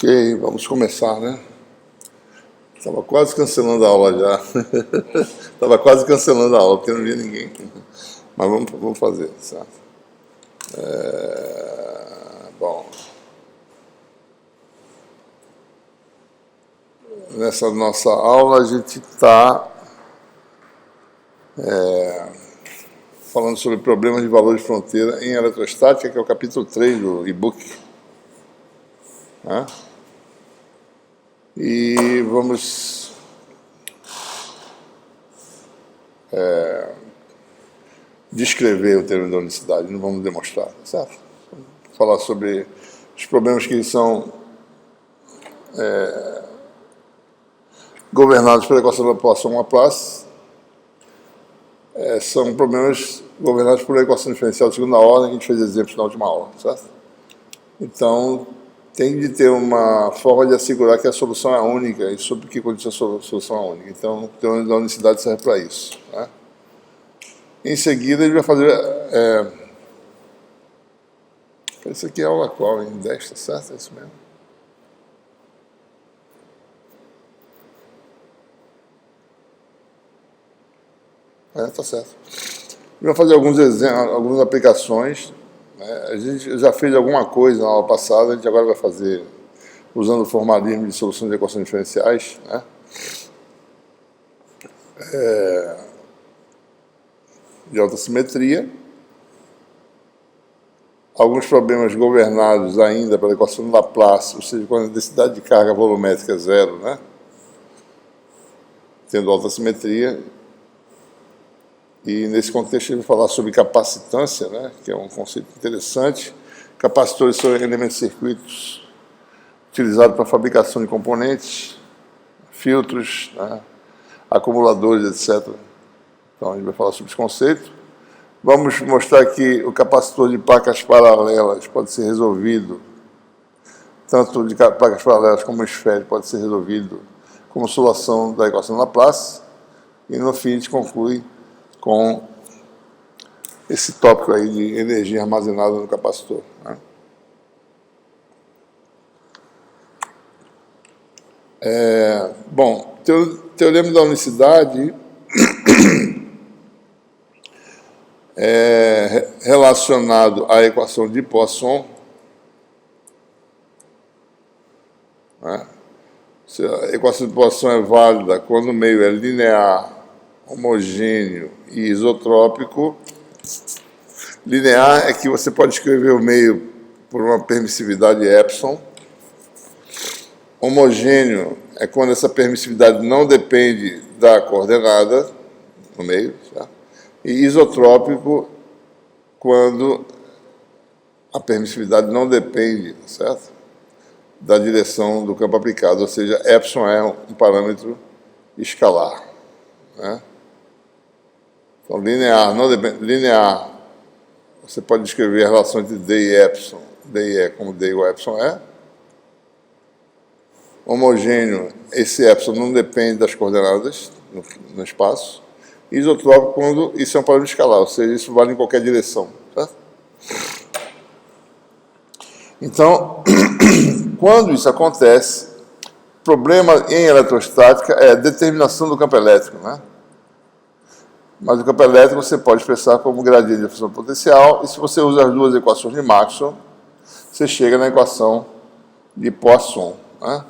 Ok, vamos começar, né? Estava quase cancelando a aula já. Estava quase cancelando a aula, porque não via ninguém. Mas vamos fazer, certo? Bom, nessa nossa aula a gente está falando sobre problemas de valor de fronteira em eletrostática, que é o capítulo 3 do e-book. Né? E vamos descrever o termo da unicidade, não vamos demonstrar, certo? Falar sobre os problemas que são governados pela equação da população Laplace, são problemas governados por uma equação diferencial de segunda ordem, que a gente fez exemplos na última aula, certo? Então, tem de ter uma forma de assegurar que a solução é única e sob que condição a solução é única. Então, o teorema da unicidade serve para isso. Né? Em seguida, ele vai fazer... Isso aqui é aula qual? Em 10, tá certo? É isso mesmo? Tá certo. Ele vai fazer alguns exemplos, algumas aplicações. Né? A gente já fez alguma coisa na aula passada, a gente agora vai fazer usando o formalismo de solução de equações diferenciais. Né? De alta simetria. Alguns problemas governados ainda pela equação de Laplace, ou seja, quando a densidade de carga volumétrica é zero, né? Tendo alta simetria. E nesse contexto ele vai falar sobre capacitância, né? Que é um conceito interessante. Capacitores são elementos de circuitos utilizados para a fabricação de componentes, filtros, né? Acumuladores, etc. Então a gente vai falar sobre esse conceito. Vamos mostrar que o capacitor de placas paralelas pode ser resolvido, tanto de placas paralelas como esféricas, pode ser resolvido como solução da equação de Laplace. E no fim a gente conclui com esse tópico aí de energia armazenada no capacitor. Né? Bom, teorema da unicidade é relacionado à equação de Poisson. Né? Se a equação de Poisson é válida quando o meio é linear, homogêneo e isotrópico. Linear é que você pode escrever o meio por uma permissividade epsilon. Homogêneo é quando essa permissividade não depende da coordenada no meio, certo? E isotrópico quando a permissividade não depende, certo? Da direção do campo aplicado, ou seja, epsilon é um parâmetro escalar. Né? Então, linear, não depende, linear, você pode descrever a relação entre D e epsilon, D e E como D igual a epsilon é. Homogêneo, esse epsilon não depende das coordenadas no espaço. Isotrópico quando isso é um parâmetro escalar, ou seja, isso vale em qualquer direção. Certo? Então, quando isso acontece, o problema em eletrostática é a determinação do campo elétrico. Né? Mas o campo elétrico você pode expressar como gradiente de função potencial, e se você usa as duas equações de Maxwell, você chega na equação de Poisson. Né?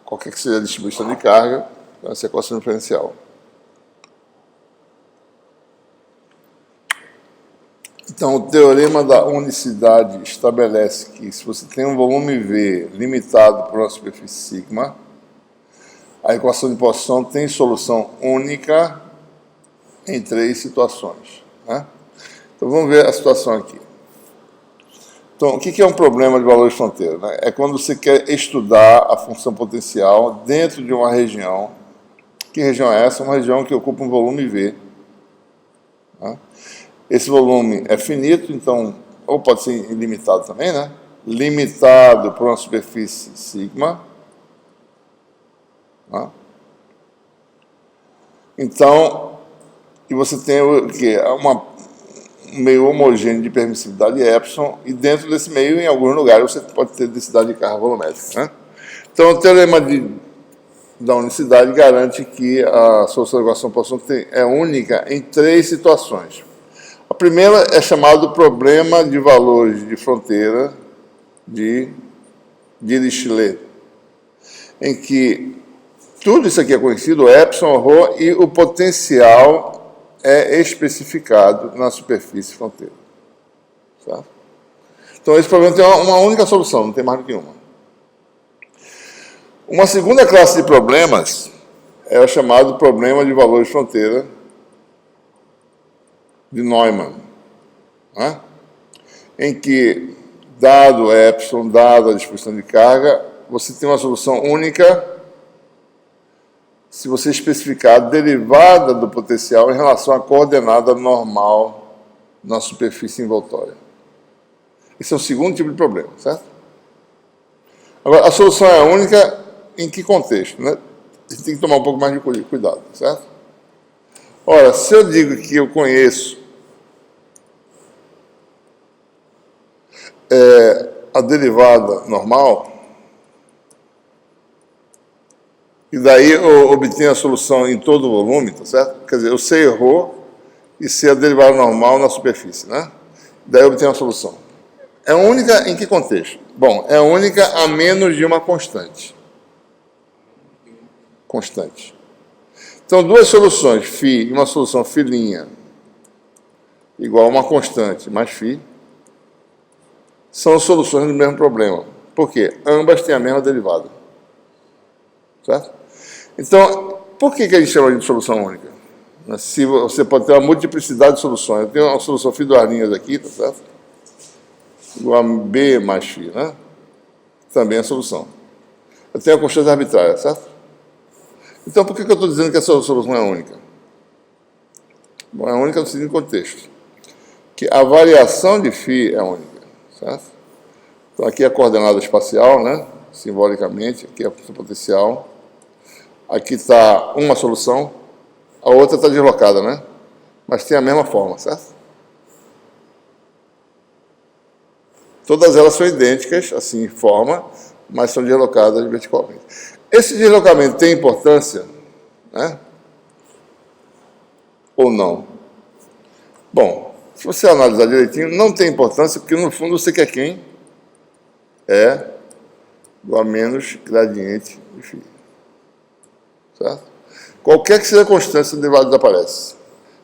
Qualquer que seja a distribuição de carga, essa equação diferencial. Então, o teorema da unicidade estabelece que se você tem um volume V limitado por uma superfície sigma, a equação de Poisson tem solução única em 3 situações. Né? Então, vamos ver a situação aqui. Então, o que é um problema de valor de fronteira? Né? É quando você quer estudar a função potencial dentro de uma região. Que região é essa? Uma região que ocupa um volume V. Né? Esse volume é finito, então, ou pode ser ilimitado também, né? Limitado por uma superfície sigma. Né? Então, e você tem o quê? meio homogêneo de permissividade epsilon, e dentro desse meio, em alguns lugares, você pode ter densidade de carga volumétrica, né? Então, o teorema da unicidade garante que a solução da equação Poisson é única em 3 situações. A primeira é chamado problema de valores de fronteira de Dirichlet, em que tudo isso aqui é conhecido, epsilon, ρ, e o potencial é especificado na superfície fronteira. Certo? Então, esse problema tem uma única solução, não tem mais do que uma. Uma segunda classe de problemas é o chamado problema de valores de fronteira de Neumann, né? Em que, dado epsilon, dado a distribuição de carga, você tem uma solução única se você especificar a derivada do potencial em relação à coordenada normal na superfície envoltória. Esse é o segundo tipo de problema, certo? Agora, a solução é única em que contexto, né? A gente tem que tomar um pouco mais de cuidado, certo? Ora, se eu digo que eu conheço a derivada normal, e daí eu obtenho a solução em todo o volume, tá certo? Quer dizer, eu sei ρ e sei a derivada normal na superfície, né? Daí eu obtenho a solução. É única em que contexto? Bom, é única a menos de uma constante. Constante. Então, duas soluções, φ e uma solução φ' igual a uma constante mais φ, são soluções do mesmo problema. Por quê? Ambas têm a mesma derivada. Certo? Então, por que a gente chama de solução única? Se você pode ter uma multiplicidade de soluções. Eu tenho uma solução φ duas linhas aqui, tá certo? Igual a B mais φ, né? Também é a solução. Eu tenho a constante arbitrária, certo? Então, por que eu estou dizendo que essa solução é única? Bom, é única no seguinte contexto. Que a variação de φ é única, certo? Então, aqui é a coordenada espacial, né? Simbolicamente, aqui é a potencial. Aqui está uma solução, a outra está deslocada, né? Mas tem a mesma forma, certo? Todas elas são idênticas, assim, em forma, mas são deslocadas verticalmente. Esse deslocamento tem importância, né? Ou não? Bom, se você analisar direitinho, não tem importância, porque no fundo você quer quem? É igual a menos gradiente de φ. Certo? Qualquer que seja a constância, o derivado desaparece.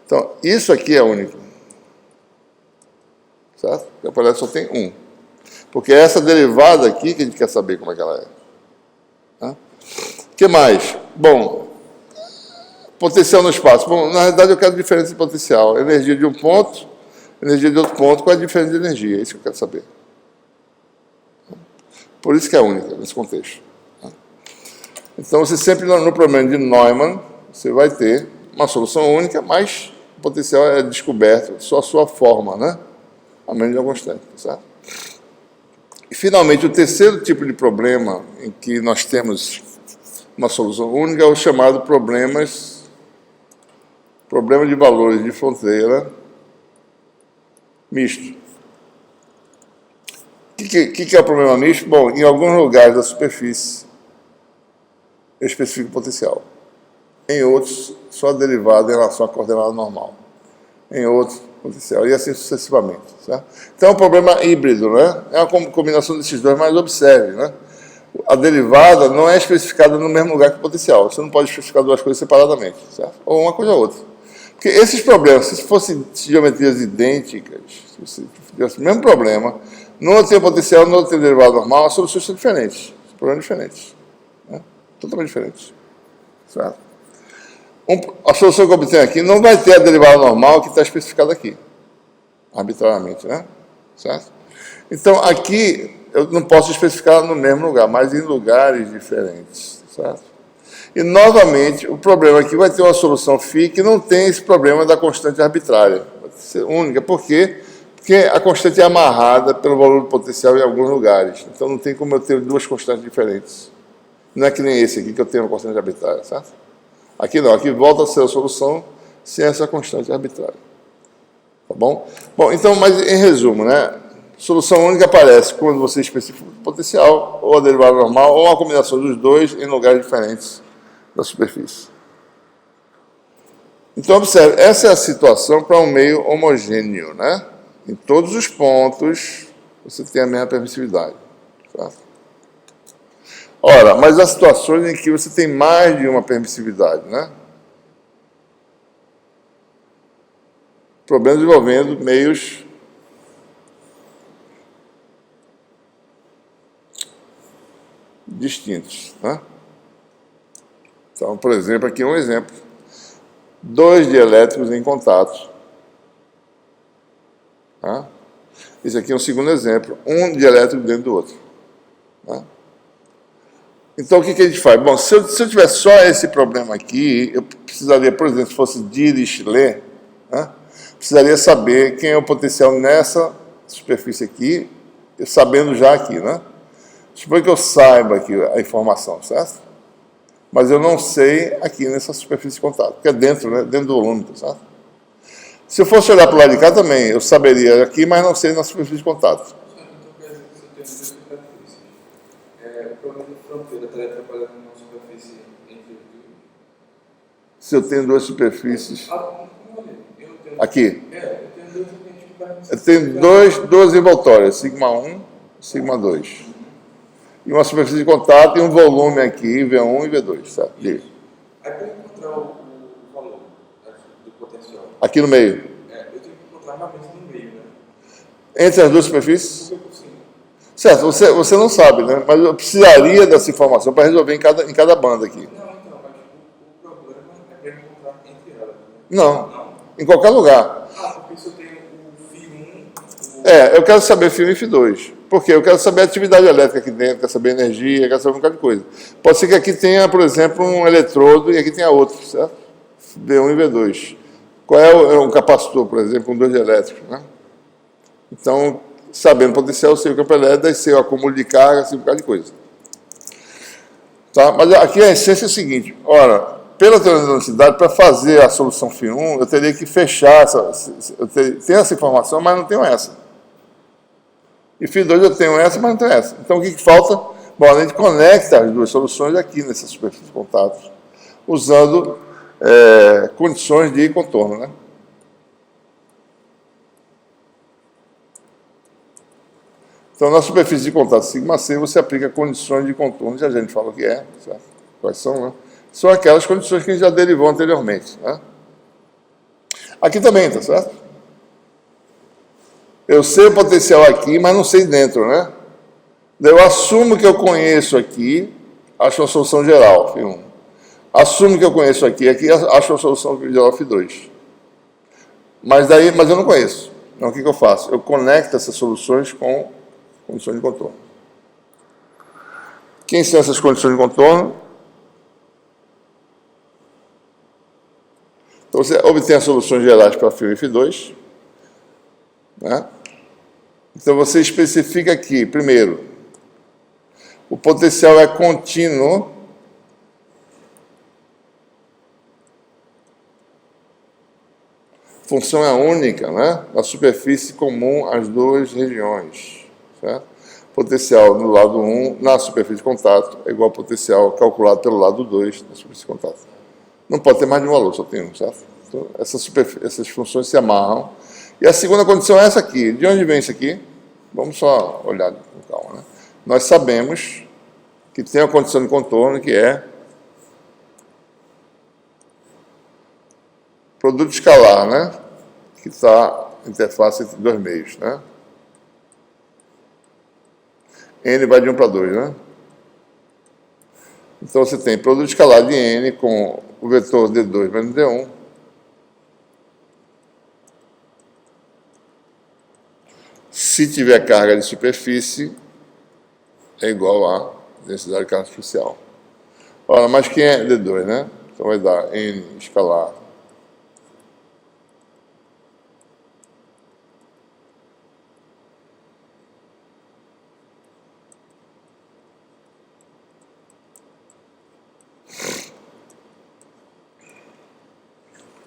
Então, isso aqui é único. Certo? O que aparece só tem um. Porque é essa derivada aqui que a gente quer saber como é que ela é. Tá? O que mais? Bom, potencial no espaço. Bom, na realidade eu quero diferença de potencial. Energia de um ponto, energia de outro ponto. Qual é a diferença de energia? É isso que eu quero saber. Por isso que é única, nesse contexto. Então, você sempre, no problema de Neumann, você vai ter uma solução única, mas o potencial é descoberto, só a sua forma, né? A menos de uma constante, certo? E, finalmente, o terceiro tipo de problema em que nós temos uma solução única é o chamado problema de valores de fronteira misto. O que é o problema misto? Bom, em alguns lugares da superfície, eu especifico o potencial. Em outros, só a derivada em relação à coordenada normal. Em outros, potencial. E assim sucessivamente. Certo? Então, é um problema híbrido, né? É uma combinação desses dois, mas observe, né? A derivada não é especificada no mesmo lugar que o potencial. Você não pode especificar duas coisas separadamente, certo? Ou uma coisa ou outra. Porque esses problemas, se fossem geometrias idênticas, se você tivesse o mesmo problema, no outro tem potencial, no outro tem derivada normal, as soluções são diferentes. São problemas diferentes. Né? Totalmente diferentes. Certo? A solução que eu obtenho aqui não vai ter a derivada normal que está especificada aqui. Arbitrariamente, né? Certo? Então, aqui, eu não posso especificar no mesmo lugar, mas em lugares diferentes. Certo? E, novamente, o problema aqui vai ter uma solução φ que não tem esse problema da constante arbitrária. Vai ser única. Por quê? Porque a constante é amarrada pelo valor do potencial em alguns lugares. Então, não tem como eu ter duas constantes diferentes. Não é que nem esse aqui, que eu tenho uma constante arbitrária, certo? Aqui não. Aqui volta a ser a solução sem essa constante arbitrária. Tá bom? Bom, então, mas em resumo, né? Solução única aparece quando você especifica o potencial, ou a derivada normal, ou a combinação dos dois em lugares diferentes da superfície. Então, observe, essa é a situação para um meio homogêneo, né? Em todos os pontos, você tem a mesma permissividade. Tá? Ora, mas há situações em que você tem mais de uma permissividade, né? Problemas envolvendo meios distintos, né? Então, por exemplo, aqui um exemplo. Dois dielétricos em contato. Tá? Esse aqui é um segundo exemplo. Um dielétrico dentro do outro. Tá? Então, o que a gente faz? Bom, se eu tiver só esse problema aqui, eu precisaria, por exemplo, se fosse Dirichlet, né? Precisaria saber quem é o potencial nessa superfície aqui, sabendo já aqui, né? Suponho que eu saiba aqui a informação, certo? Mas eu não sei aqui nessa superfície de contato, que é dentro, né? Dentro do volume, certo? Se eu fosse olhar para o lado de cá também, eu saberia aqui, mas não sei na superfície de contato. O problema de fronteira estaria trabalhando numa superfície entre... Se eu tenho duas superfícies... Aqui. Eu tenho duas envoltórias, sigma 1 e sigma 2. E uma superfície de contato e um volume aqui, V1 e V2, certo? Aí para encontrar o valor do potencial. Aqui no meio. Eu tenho que encontrar realmente no meio, né? Entre as duas superfícies? Porque por cima. Certo, você não sabe, né? Mas eu precisaria dessa informação para resolver em cada banda aqui. Não, então, mas o problema é para encontrar entre elas. Né? Não. Em qualquer lugar. Porque se eu tenho o φ1... Eu quero saber φ1 e φ2. Por quê? Eu quero saber a atividade elétrica aqui dentro, quero saber energia, quero saber um bocado de coisa. Pode ser que aqui tenha, por exemplo, um eletrodo e aqui tenha outro, certo? V1 e V2. Qual é um capacitor, por exemplo, um dois elétricos, né? Então, sabendo o potencial, eu sei o campo elétrico, daí sei o acúmulo de carga, sei um bocado de coisa. Tá? Mas aqui a essência é o seguinte, ora, pela teoria da densidade, para fazer a solução φ1, eu teria que fechar, tenho essa informação, mas não tenho essa. E φ2 eu tenho essa, mas não tenho essa. Então, o que falta? Bom, a gente conecta as duas soluções aqui nessa superfície de contatos, usando condições de contorno, né? Então, na superfície de contato sigma C, você aplica condições de contorno, já a gente falou que certo? Quais são, né? São aquelas condições que a gente já derivou anteriormente, né? Aqui também, tá certo? Eu sei o potencial aqui, mas não sei dentro, né? Eu assumo que eu conheço aqui, acho uma solução geral, φ1. Assumo que eu conheço aqui, acho uma solução geral, φ2. Mas eu não conheço. Então, o que eu faço? Eu conecto essas soluções com condições de contorno. Quem são essas condições de contorno? Então, você obtém as soluções gerais para φ1 e φ2. Né? Então, você especifica aqui, primeiro, o potencial é contínuo função é única, né? Na superfície comum às duas regiões. Certo? Potencial no lado 1, na superfície de contato, é igual ao potencial calculado pelo lado 2 na superfície de contato. Não pode ter mais de um valor, só tem um, certo? Então, essas funções se amarram. E a segunda condição é essa aqui. De onde vem isso aqui? Vamos só olhar com calma, né? Nós sabemos que tem a condição de contorno que é produto escalar, né? Que está a interface entre dois meios, né? N vai de 1 para 2, né? Então, você tem produto escalar de N com o vetor D2 menos D1. Se tiver carga de superfície, é igual a densidade de carga superficial. Ora, mas quem é D2, né? Então, vai dar N escalar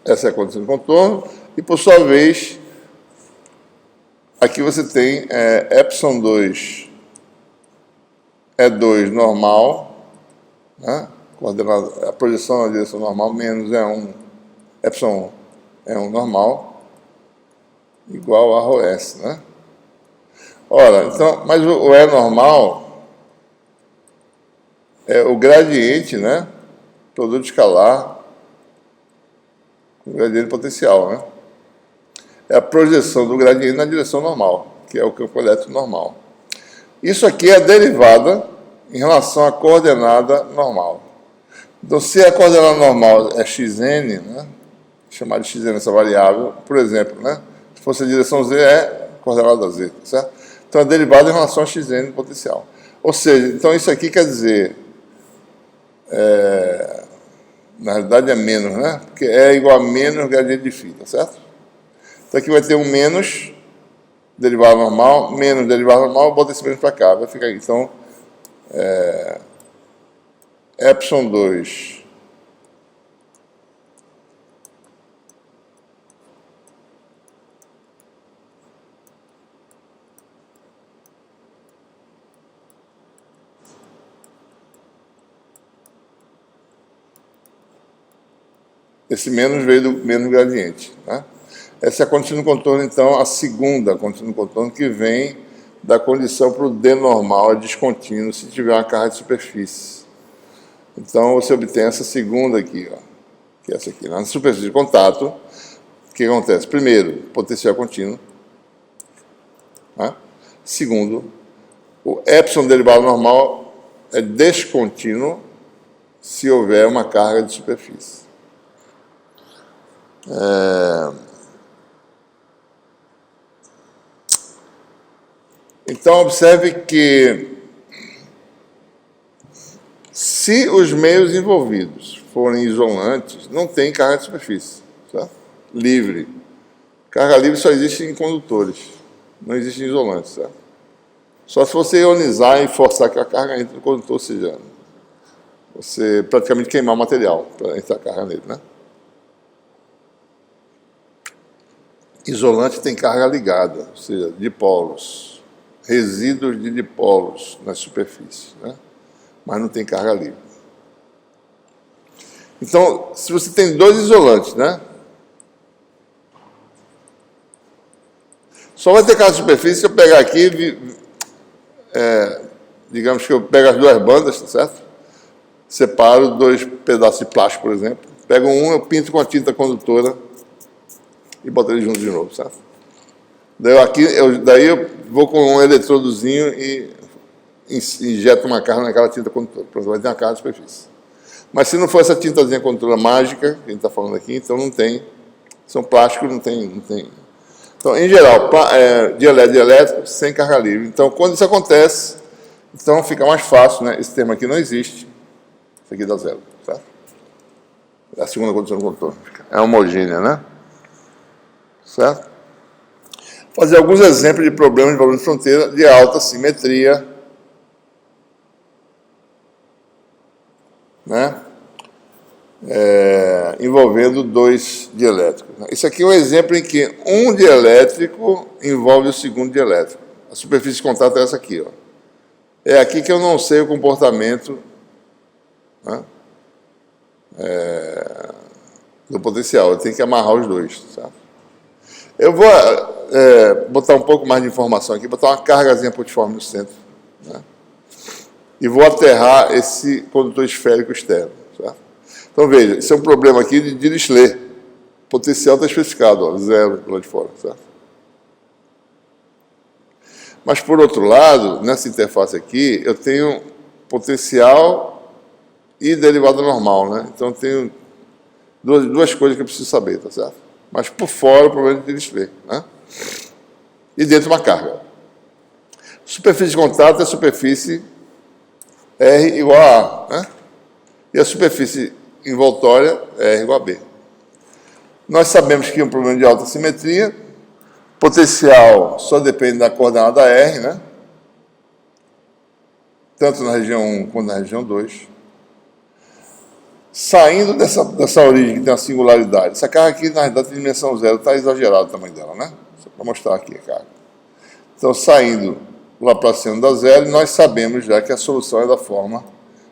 essa é a condição de contorno, e por sua vez, aqui você tem epsilon 2 é 2 normal, né? Coordenada, a projeção na direção normal, menos é 1, epsilon 1 é 1 normal, igual a ρs, né? Ora, então, mas o E normal é o gradiente, né? Produto escalar com gradiente potencial, né? É a projeção do gradiente na direção normal, que é o campo elétrico normal. Isso aqui é a derivada em relação à coordenada normal. Então, se a coordenada normal é xn, né? Chamar de xn essa variável, por exemplo, né? Se fosse a direção z, é coordenada z, certo? Então, é derivada em relação a xn potencial. Ou seja, então isso aqui quer dizer, na realidade é menos, né? Porque é igual a menos gradiente de φ, certo? Então aqui vai ter um menos derivada normal, menos derivada normal, bota esse menos para cá, vai ficar aqui. Então, epsilon 2 esse menos veio do menos gradiente, né? Essa é a condição do contorno, então, a segunda condição do contorno, que vem da condição para o D normal, é descontínuo, se tiver uma carga de superfície. Então, você obtém essa segunda aqui, ó, que é essa aqui. Na superfície de contato, o que acontece? Primeiro, potencial contínuo. Né? Segundo, o epsilon derivado normal é descontínuo se houver uma carga de superfície. Então, observe que se os meios envolvidos forem isolantes, não tem carga de superfície, certo? Livre. Carga livre só existe em condutores, não existe em isolantes, certo? Só se você ionizar e forçar que a carga entre no condutor, ou seja, você praticamente queimar o material para entrar a carga nele, né? Isolante tem carga ligada, ou seja, dipolos, resíduos de dipolos nas superfícies, né? Mas não tem carga livre. Então, se você tem dois isolantes, né? Só vai ter carga de superfície se eu pegar aqui, digamos que eu pego as duas bandas, tá certo? Separo dois pedaços de plástico, por exemplo. Pego um, eu pinto com a tinta condutora e boto ele junto de novo, certo? Daí eu vou com um eletrodozinho e injeto uma carga naquela tinta condutora. Pronto, vai ter uma carga de superfície. Mas se não for essa tintazinha condutora mágica, que a gente está falando aqui, então não tem. São plásticos, não tem. Então, em geral, dielétrico sem carga livre. Então, quando isso acontece, então fica mais fácil, né? Esse termo aqui não existe. Isso aqui dá zero, certo? É a segunda condição do contorno. É homogênea, né? Certo? Fazer alguns exemplos de problemas de valor de fronteira de alta simetria, né? Envolvendo dois dielétricos. Isso aqui é um exemplo em que um dielétrico envolve o segundo dielétrico. A superfície de contato é essa aqui, ó. É aqui que eu não sei o comportamento, né? Do potencial. Eu tenho que amarrar os dois, certo? Eu vou botar um pouco mais de informação aqui, botar uma cargazinha pontiforme no centro, né? E vou aterrar esse condutor esférico externo, certo? Então, veja, isso é um problema aqui de Dirichlet. O potencial está especificado, ó, zero lá de fora, certo? Mas, por outro lado, nessa interface aqui, eu tenho potencial e derivada normal, né? Então, eu tenho duas coisas que eu preciso saber, tá certo? Mas, por fora, o problema de Dirichlet, né? E dentro uma carga. Superfície de contato é a superfície R igual a A, né? E a superfície envoltória é R igual a B. Nós sabemos que é um problema de alta simetria, potencial só depende da coordenada R, né? Tanto na região 1 quanto na região 2. Saindo dessa origem que tem uma singularidade, essa carga aqui, na verdade, tem dimensão zero, está exagerado o tamanho dela, né? Só para mostrar aqui a carga. Então, saindo o laplaciano da zero, nós sabemos já que a solução é da forma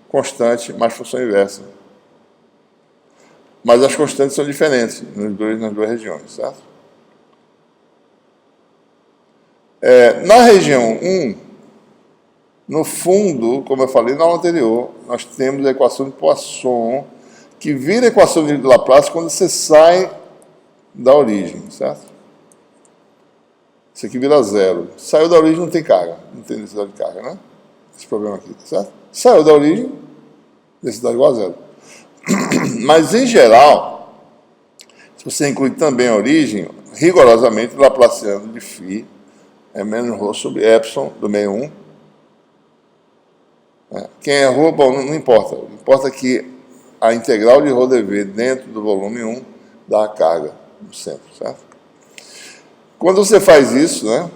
constante mais função inversa. Mas as constantes são diferentes nas duas regiões, certo? Na região 1, no fundo, como eu falei na aula anterior, nós temos a equação de Poisson, que vira a equação de Laplace quando você sai da origem, certo? Isso aqui vira zero. Saiu da origem, não tem carga. Não tem necessidade de carga, né? Esse problema aqui, certo? Saiu da origem, necessidade igual a zero. Mas, em geral, se você inclui também a origem, rigorosamente, o laplaciano de φ é menos ρ sobre epsilon do meio 1. Quem errou, bom, não importa. Importa que a integral de ρ dv dentro do volume 1 dá a carga no centro, certo? Quando você faz isso, né?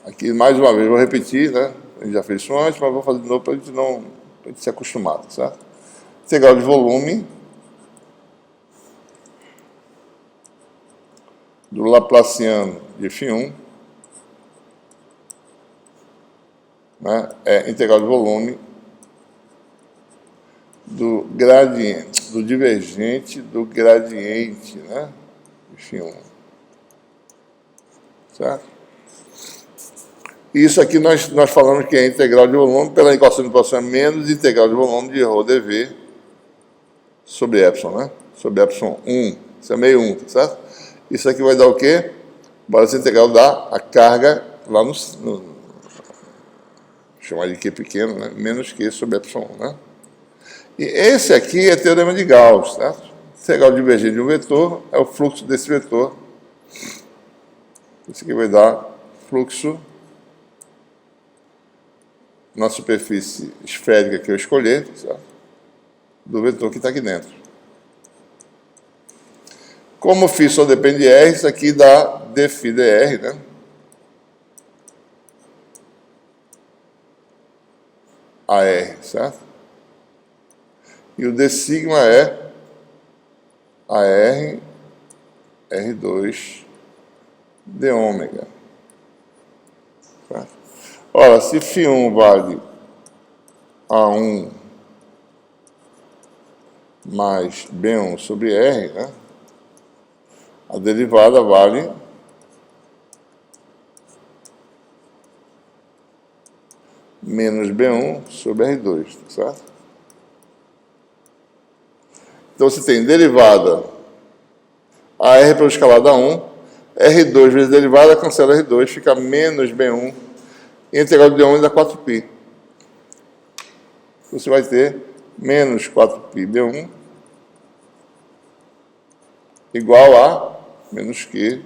Aqui, mais uma vez, vou repetir, né? A gente já fez isso antes, mas vou fazer de novo para a gente se acostumar, certo? Integral de volume do laplaciano de φ1, né? É integral de volume do gradiente, do divergente do gradiente, né? De φ1. Certo? Isso aqui nós falamos que é integral de volume pela equação de Poisson menos integral de volume de ρ dv sobre epsilon, né? Sobre epsilon 1. Isso é meio 1, tá certo? Isso aqui vai dar o quê? Bora essa integral dar a carga lá no chamar de Q pequeno, né? Menos Q sobre epsilon 1, né? E esse aqui é teorema de Gauss, certo? Integral divergente de um vetor é o fluxo desse vetor. Isso aqui vai dar fluxo na superfície esférica que eu escolher, certo? Do vetor que está aqui dentro. Como o φ só depende de R, isso aqui dá dφ dr, né? AR, certo? E o d sigma é AR, R2, d ômega. Certo? Ora, se φ1 vale A1 mais B1 sobre R, né? A derivada vale menos B1 sobre R2, tá certo? Então, você tem derivada AR pelo escalada 1, R2 vezes derivada, cancela R2, fica menos B1, e a integral de D1 dá 4π. Você vai ter menos 4π B1 igual a menos Q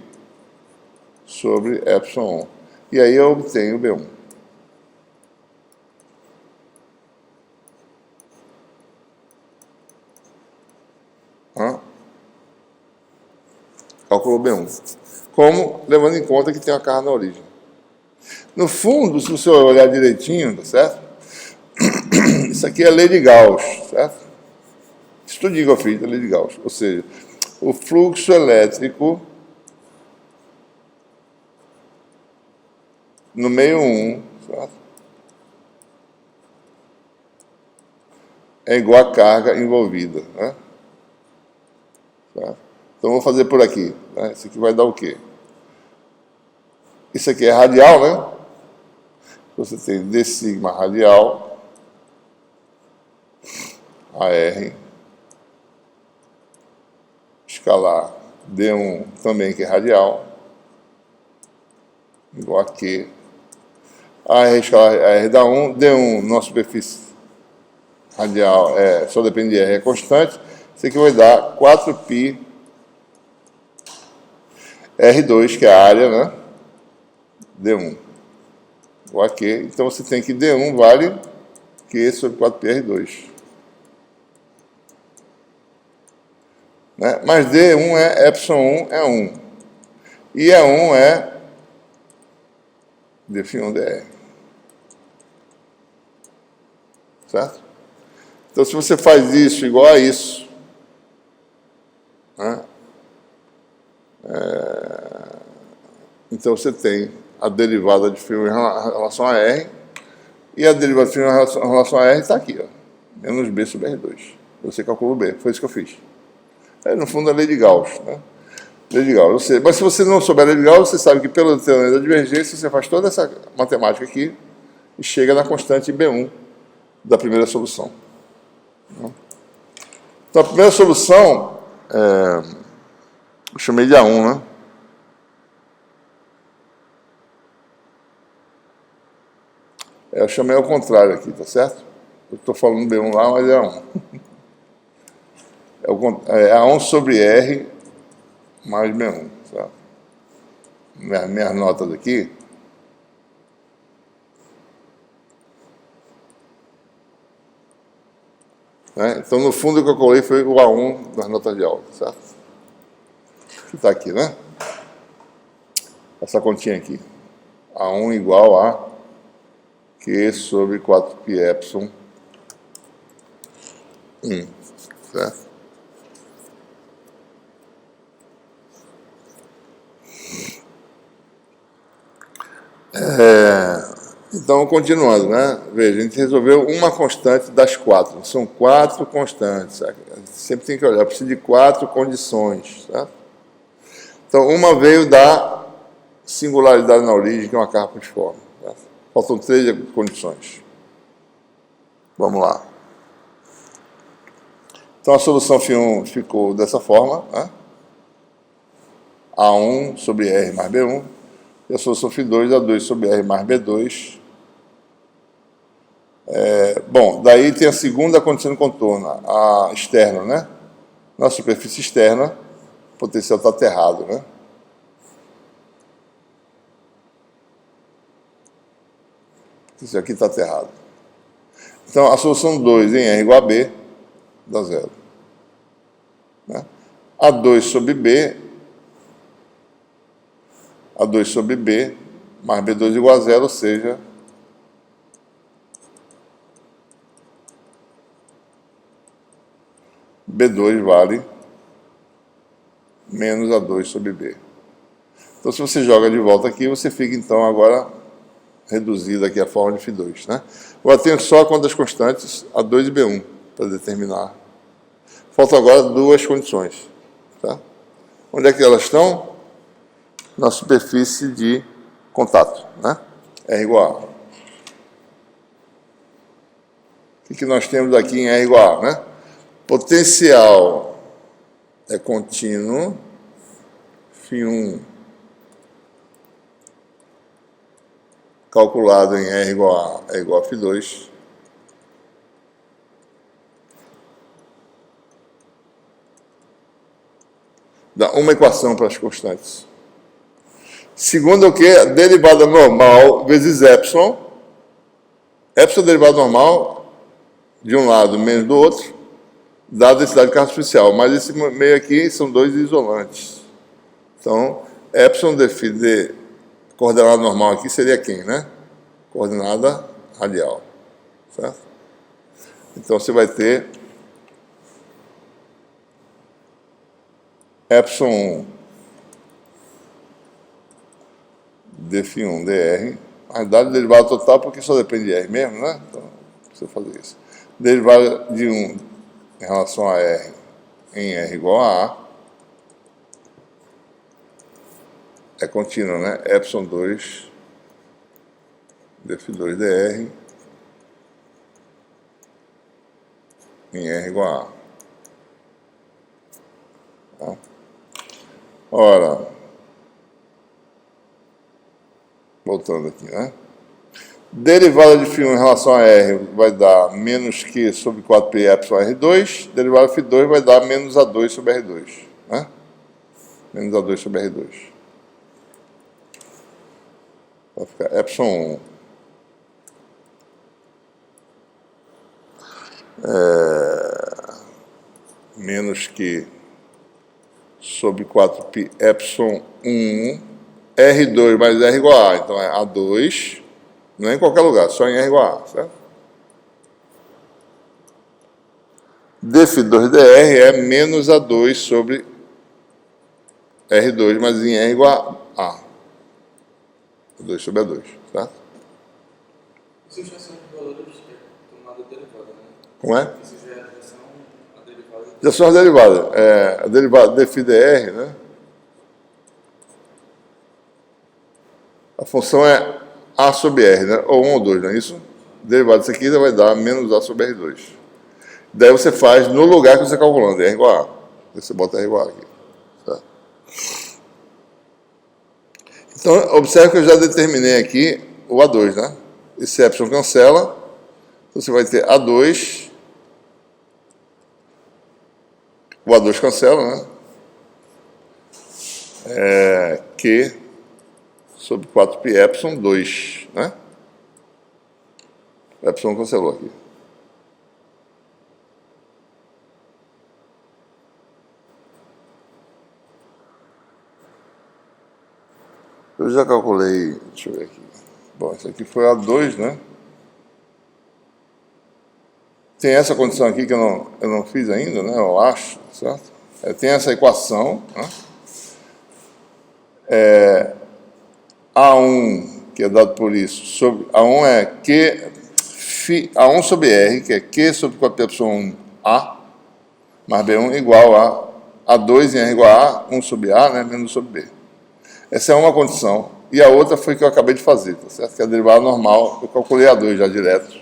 sobre epsilon 1. E aí eu obtenho B1. Calculou B1. Como? Levando em conta que tem uma carga na origem. No fundo, se você olhar direitinho, tá certo? Isso aqui é a lei de Gauss, certo? Isso tudo que eu fiz é a lei de Gauss. Ou seja, o fluxo elétrico no meio 1, certo? É igual à carga envolvida, né? Certo? Então, vou fazer por aqui. Né? Isso aqui vai dar o quê? Isso aqui é radial, né? Você tem d sigma radial, AR, escalar D1 também, que é radial, igual a Q. AR escalar AR dá 1, D1, nossa superfície radial, só depende de R, é constante. Isso aqui vai dar 4π R2, que é a área, né? D1. Igual a Q. Então, você tem que D1 vale Q sobre 4π R2. Né? Mas D1 é epsilon 1 é 1. E E1 é dφ1 dr. Certo? Então, se você faz isso igual a isso, né? Então você tem a derivada de φ1 em relação a R, e a derivada de φ1 em relação a R está aqui, ó, menos B sobre R2. Você calcula o B, foi isso que eu fiz. No fundo, é a lei de Gauss, né? Lei de Gauss. Mas se você não souber a lei de Gauss, você sabe que pela teoria da divergência, você faz toda essa matemática aqui e chega na constante B1 da primeira solução. Então, a primeira solução, eu chamei de A1, né? Eu chamei ao contrário aqui, tá certo? Eu estou falando B1 lá, mas é A1. É A1 sobre R mais B1, certo? Minhas notas aqui. Né? Então, no fundo, o que eu colei foi o A1 das notas de aula, certo? Que está aqui, né? Essa continha aqui. A1 igual a Q sobre 4π epsilon 1, certo? Então, continuando, né? Veja, a gente resolveu uma constante das 4. São 4 constantes. Sabe? A gente sempre tem que olhar, precisa de 4 condições, certo? Então, uma veio da singularidade na origem, que é uma carpusforme. Certo? Faltam 3 condições. Vamos lá. Então, a solução φ1 ficou dessa forma, né? A1 sobre R mais B1. E a solução φ2, A2 sobre R mais B2. Bom, daí tem a segunda condição de contorno, a externa, né? Na superfície externa, o potencial está aterrado, né? Isso aqui está aterrado. Então, a solução 2 em R igual a B dá zero. Né? A2 sobre B mais B2 igual a zero, ou seja, B2 vale menos A2 sobre B. Então, se você joga de volta aqui, você fica, então, agora reduzido aqui a forma de φ2, né? Agora tenho só quantas constantes, A2 e B1, para determinar. Faltam agora 2 condições. Tá? Onde é que elas estão? Na superfície de contato, né? R igual a. O que nós temos aqui em R igual a, né? Potencial é contínuo, φ1 calculado em R igual a é igual a φ2. Dá uma equação para as constantes. Segundo o que? A derivada normal vezes epsilon. Epsilon é derivada normal de um lado menos do outro, dada a densidade carpusficial. Mas esse meio aqui são 2 isolantes. Então, epsilon de coordenada normal aqui seria quem, né? Coordenada radial. Certo? Então, você vai ter epsilon dφ1 dr, a dada derivada total, porque só depende de R mesmo, né? Então, precisa fazer isso. Derivada de 1 em relação a R em R igual a A é contínua, né? Epsilon 2 dφ2 dr em R igual a A. Tá? Ora, voltando aqui, né? Derivada de φ1 em relação a R vai dar menos Q sobre 4π epsilon R2. Derivada de φ2 vai dar menos A2 sobre R2. Né? Menos A2 sobre R2. Vai ficar epsilon 1 menos Q sobre 4π epsilon 1 R2 mais R igual a A. Então é A2, não é em qualquer lugar, só em R igual a A, certo? dφ2 dr é menos A2 sobre R2, mas em R igual a A. 2 sobre A2, certo? Isso já são valores de tomada derivada, né? Como é? Isso já são a derivada. Já são as derivadas. A derivada dφ dr, né? A função é A sobre R, né? Ou 1 ou 2, não é isso? Derivada disso aqui vai dar menos A sobre R2. Daí você faz no lugar que você está calculando, R igual a A. Você bota R igual a aqui. Tá? Então, observe que eu já determinei aqui o A2, né? Esse epsilon cancela. Então, você vai ter A2. O A2 cancela, né? Q sobre 4π epsilon 2, né? O epsilon cancelou aqui. Eu já calculei, deixa eu ver aqui. Bom, isso aqui foi A2, né? Tem essa condição aqui que eu não fiz ainda, né? Eu acho, certo? Tem essa equação, né? A1, que é dado por isso, sobre A1 é A1 sobre R, que é Q sobre 4π A, mais B1 igual a A2 em R igual a 1 sobre A, né? Menos sobre B. Essa é uma condição. E a outra foi que eu acabei de fazer, tá certo? Que é a derivada normal. Eu calculei A2 já direto.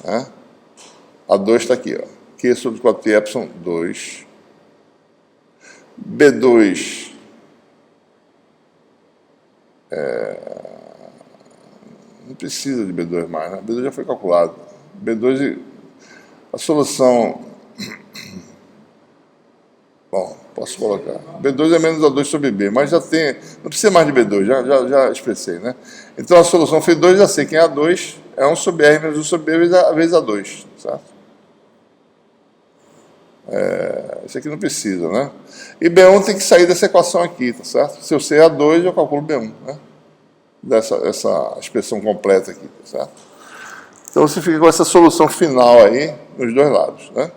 Né? A2 está aqui, ó. Q sobre 4π epsilon 2. B2 não precisa de B2 mais, né? B2 já foi calculado. B2, a solução... Bom, posso colocar. B2 é menos A2 sobre B, mas já tem... Não precisa mais de B2, já expressei, né? Então a solução foi 2, já sei quem é A2, é 1 sobre R menos 1 sobre B vezes A2, certo? Isso aqui não precisa, né? E B1 tem que sair dessa equação aqui, tá certo? Se eu sei A2, eu calculo B1, né? Essa expressão completa aqui, tá certo? Então você fica com essa solução final aí, nos dois lados, né?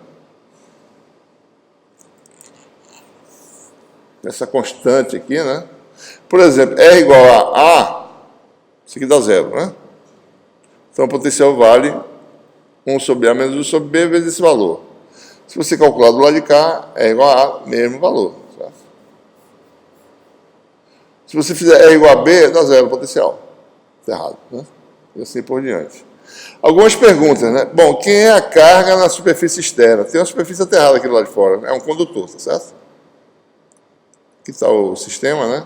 Essa constante aqui, né? Por exemplo, R igual a A, isso aqui dá zero, né? Então, o potencial vale 1 sobre A menos 1 sobre B vezes esse valor. Se você calcular do lado de cá, é igual a A, mesmo valor, certo? Se você fizer R igual a B, dá zero o potencial. Está errado, né? E assim por diante. Algumas perguntas, né? Bom, quem é a carga na superfície externa? Tem uma superfície aterrada aqui do lado de fora, né? É um condutor, tá certo? Aqui está o sistema, né?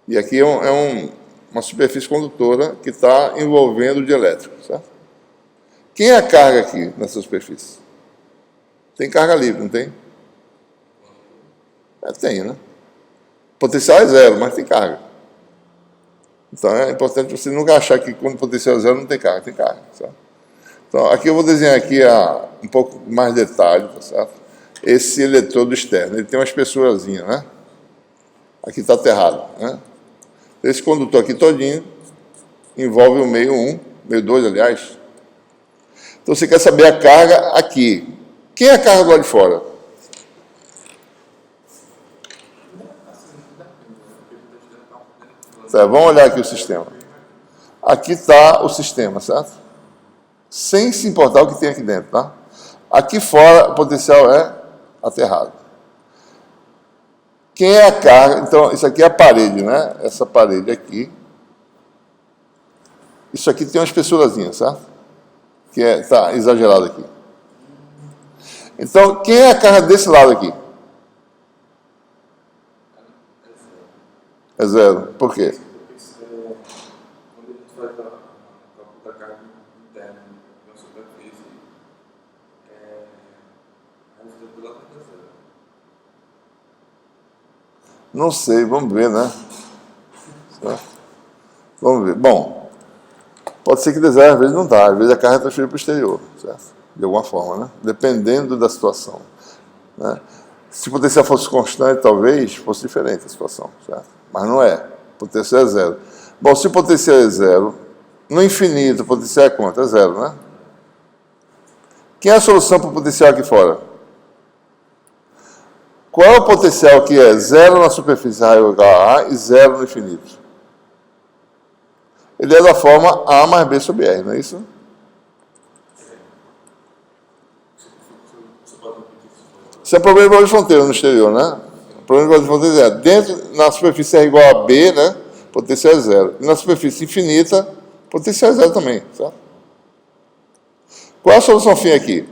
E aqui uma superfície condutora que está envolvendo o dielétrico, certo? Quem é a carga aqui nessa superfície? Tem carga livre, não tem? Tem, né? O potencial é zero, mas tem carga. Então é importante você nunca achar que quando o potencial é zero não tem carga, certo? Então aqui eu vou desenhar aqui um pouco mais detalhe, tá certo? Esse eletrodo externo, ele tem uma espessurazinha, né? Aqui está aterrado, né? Esse condutor aqui todinho envolve o meio 1, meio 2, aliás. Então você quer saber a carga aqui. Quem é a carga do lado de fora? Tá, vamos olhar aqui o sistema. Aqui está o sistema, certo? Sem se importar o que tem aqui dentro, tá? Aqui fora o potencial é aterrado. Quem é a carga? Então, isso aqui é a parede, né? Essa parede aqui. Isso aqui tem uma espessurazinha, certo? Que está exagerado aqui. Então, quem é a carga desse lado aqui? É zero. Por quê? Quando a gente faz o cálculo da carga interna na superfície, a estrutura está zero. Não sei, vamos ver, né? Certo? Vamos ver. Bom, pode ser que dê zero, às vezes não dá, às vezes a carga é transferida para o exterior, certo? De alguma forma, né? Dependendo da situação, né? Se o potencial fosse constante, talvez fosse diferente a situação, certo? Mas não é. O potencial é zero. Bom, se o potencial é zero, no infinito o potencial é quanto? É zero, né? Quem é a solução para o potencial aqui fora? Qual é o potencial que é zero na superfície raio H e zero no infinito? Ele é da forma A mais B sobre R, não é isso? Isso é problema de valor de fronteira no exterior, né? O problema de valor de fronteira é dentro, na superfície R igual a B, né? Potencial é zero. E na superfície infinita, potencial é zero também, certo? Qual é a solução fim aqui?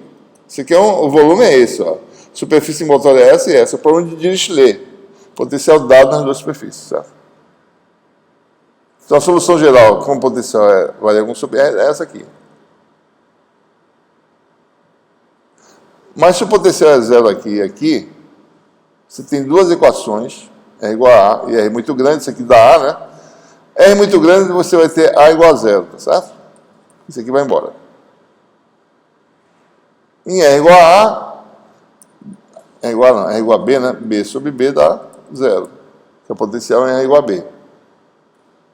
Isso aqui o volume é esse, ó. Superfície envoltória é essa e essa. O problema de Dirichlet. Potencial dado nas duas superfícies, certo? Então a solução geral, como potencial varia com sobre R, é essa aqui. Mas se o potencial é zero aqui e aqui, você tem duas equações, R igual a A e R muito grande, isso aqui dá A, né? R muito grande, você vai ter A igual a zero, tá certo? Isso aqui vai embora. Em R igual a A, R igual a B, né? B sobre B dá zero. Que o potencial é R igual a B.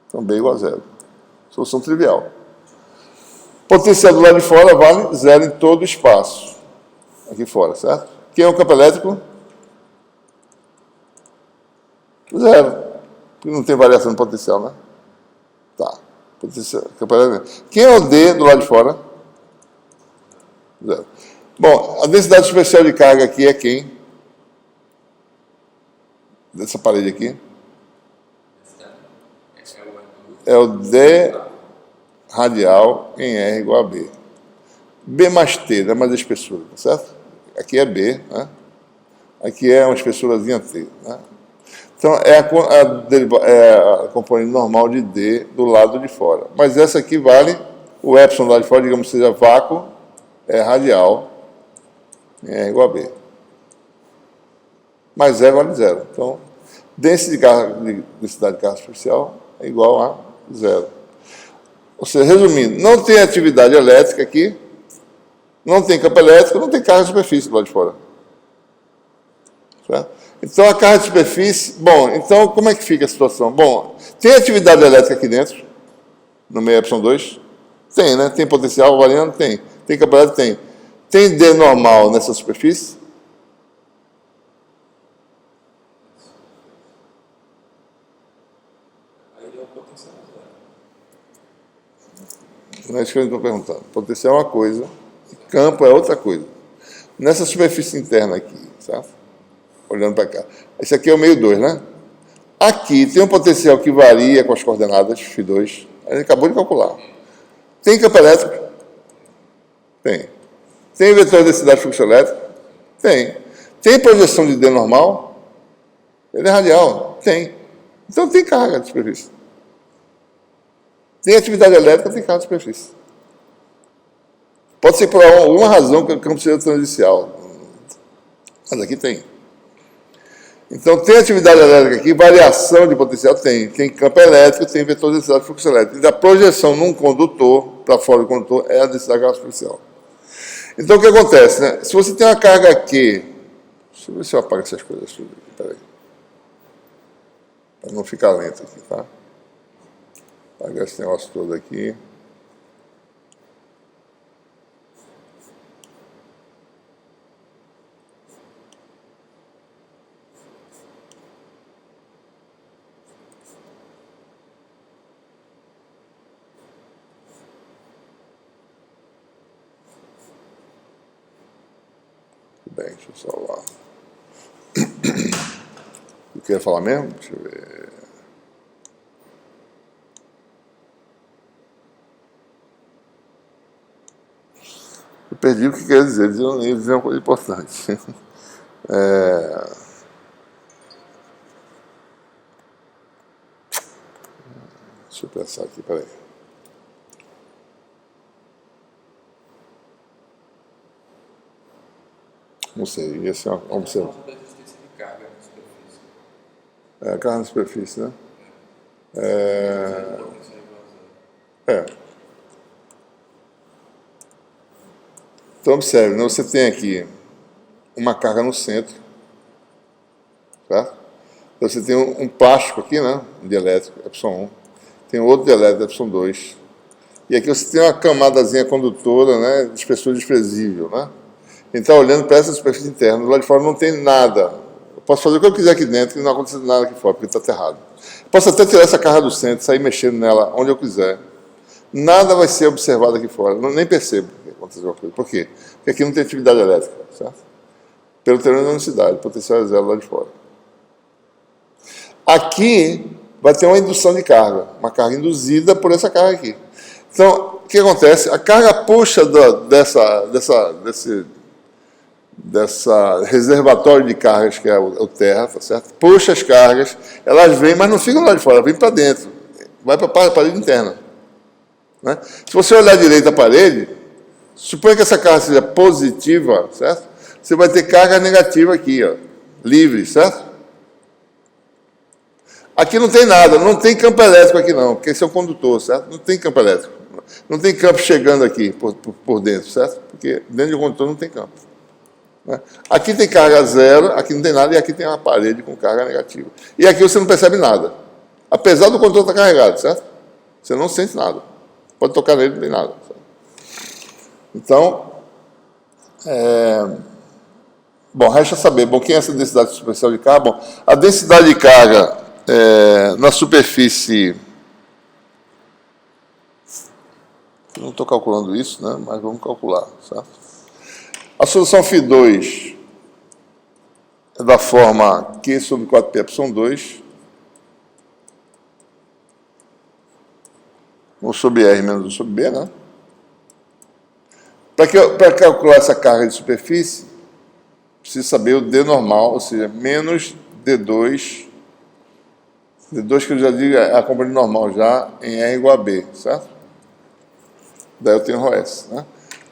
Então B igual a zero. Solução trivial. Potencial do lado de fora vale zero em todo o espaço. Aqui fora, certo? Quem é o campo elétrico? Zero. Porque não tem variação de potencial, né? Tá. Potencial, campo elétrico. Quem é o D do lado de fora? Zero. Bom, a densidade especial de carga aqui é quem? Dessa parede aqui? É o D radial em R igual a B. B mais T, dá mais espessura, tá certo? Aqui é B, né? Aqui é uma espessurazinha T, né? Então, é a componente normal de D do lado de fora. Mas essa aqui vale, o epsilon do lado de fora, digamos que seja vácuo, é radial, é igual a B. Mas E vale zero. Então, densidade de carga superficial é igual a zero. Ou seja, resumindo, não tem atividade elétrica aqui, não tem campo elétrico, não tem carga de superfície do lado de fora. Certo? Então, a carga de superfície... Bom, então, como é que fica a situação? Bom, tem atividade elétrica aqui dentro, no meio epsilon 2? Tem, né? Tem potencial variando? Tem. Tem campo elétrico? Tem. Tem D normal nessa superfície? Aí é o potencial zero. Não é isso que eu estou perguntando. Potencial é uma coisa, campo é outra coisa. Nessa superfície interna aqui, certo? Olhando para cá. Esse aqui é o meio 2, né? Aqui tem um potencial que varia com as coordenadas φ2. A gente acabou de calcular. Tem campo elétrico? Tem. Tem vetor de densidade de fluxo elétrico? Tem. Tem projeção de D normal? Ele é radial? Tem. Então tem carga de superfície. Tem atividade elétrica, tem carga de superfície. Pode ser por alguma razão que o campo seja transicial. Mas aqui tem. Então, tem atividade elétrica aqui, variação de potencial tem. Tem campo elétrico, tem vetor de densidade de fluxo elétrico. E a projeção num condutor, para fora do condutor, é a densidade de carga superficial. Então, o que acontece, né? Se você tem uma carga aqui... Deixa eu ver se eu apago essas coisas tudo aqui, peraí. Para não ficar lento aqui, tá? Apagar esse negócio todo aqui. Bem, deixa eu salvar. Eu queria falar mesmo? Deixa eu ver. Eu perdi o que quer dizer. Eu ia dizer uma coisa importante. Deixa eu pensar aqui, peraí. Não sei, ia ser uma observação. Da existência de carga na superfície. É, carga na superfície, né? O potencial é igual a zero. Então, observe, né? Você tem aqui uma carga no centro, certo? Então, você tem um plástico aqui, né? Um dielétrico, epsilon 1. Tem outro dielétrico, epsilon 2. E aqui você tem uma camadazinha condutora, né? De espessura desprezível, né? A gente está olhando para essa superfície interna. Do lado de fora não tem nada. posso fazer o que eu quiser aqui dentro e não acontecer nada aqui fora, porque está aterrado. Posso até tirar essa carga do centro, sair mexendo nela onde eu quiser. Nada vai ser observado aqui fora. Nem percebo que aconteceu alguma coisa. Por quê? Porque aqui não tem atividade elétrica, certo? Pelo terreno da unicidade, potencial é zero lá de fora. Aqui vai ter uma indução de carga, uma carga induzida por essa carga aqui. Então, o que acontece? A carga puxa dessa reservatório de cargas, que é o terra, tá certo? Puxa as cargas, elas vêm, mas não ficam lá de fora, vêm para dentro, vai para a parede interna. Né? Se você olhar direito a parede, suponha que essa carga seja positiva, certo? Você vai ter carga negativa aqui, ó, livre, certo? Aqui não tem nada, não tem campo elétrico aqui não, porque esse é o condutor, certo? Não tem campo elétrico. Não tem campo chegando aqui por dentro, certo? Porque dentro do condutor não tem campo. Né? Aqui tem carga zero, aqui não tem nada, e aqui tem uma parede com carga negativa. E aqui você não percebe nada. Apesar do condutor estar carregado, certo? Você não sente nada. Pode tocar nele, não tem nada. Certo? Então, bom, resta saber, quem é essa densidade superficial de carga? Bom, a densidade de carga na superfície, eu não estou calculando isso, né? Mas vamos calcular, certo? A solução φ2 é da forma Q sobre 4πε2, ou sobre R menos 1 sobre B, né? Para calcular essa carga de superfície, precisa saber o D normal, ou seja, menos D2 que eu já digo é a componente normal já em R igual a B, certo? Daí eu tenho ρS, né?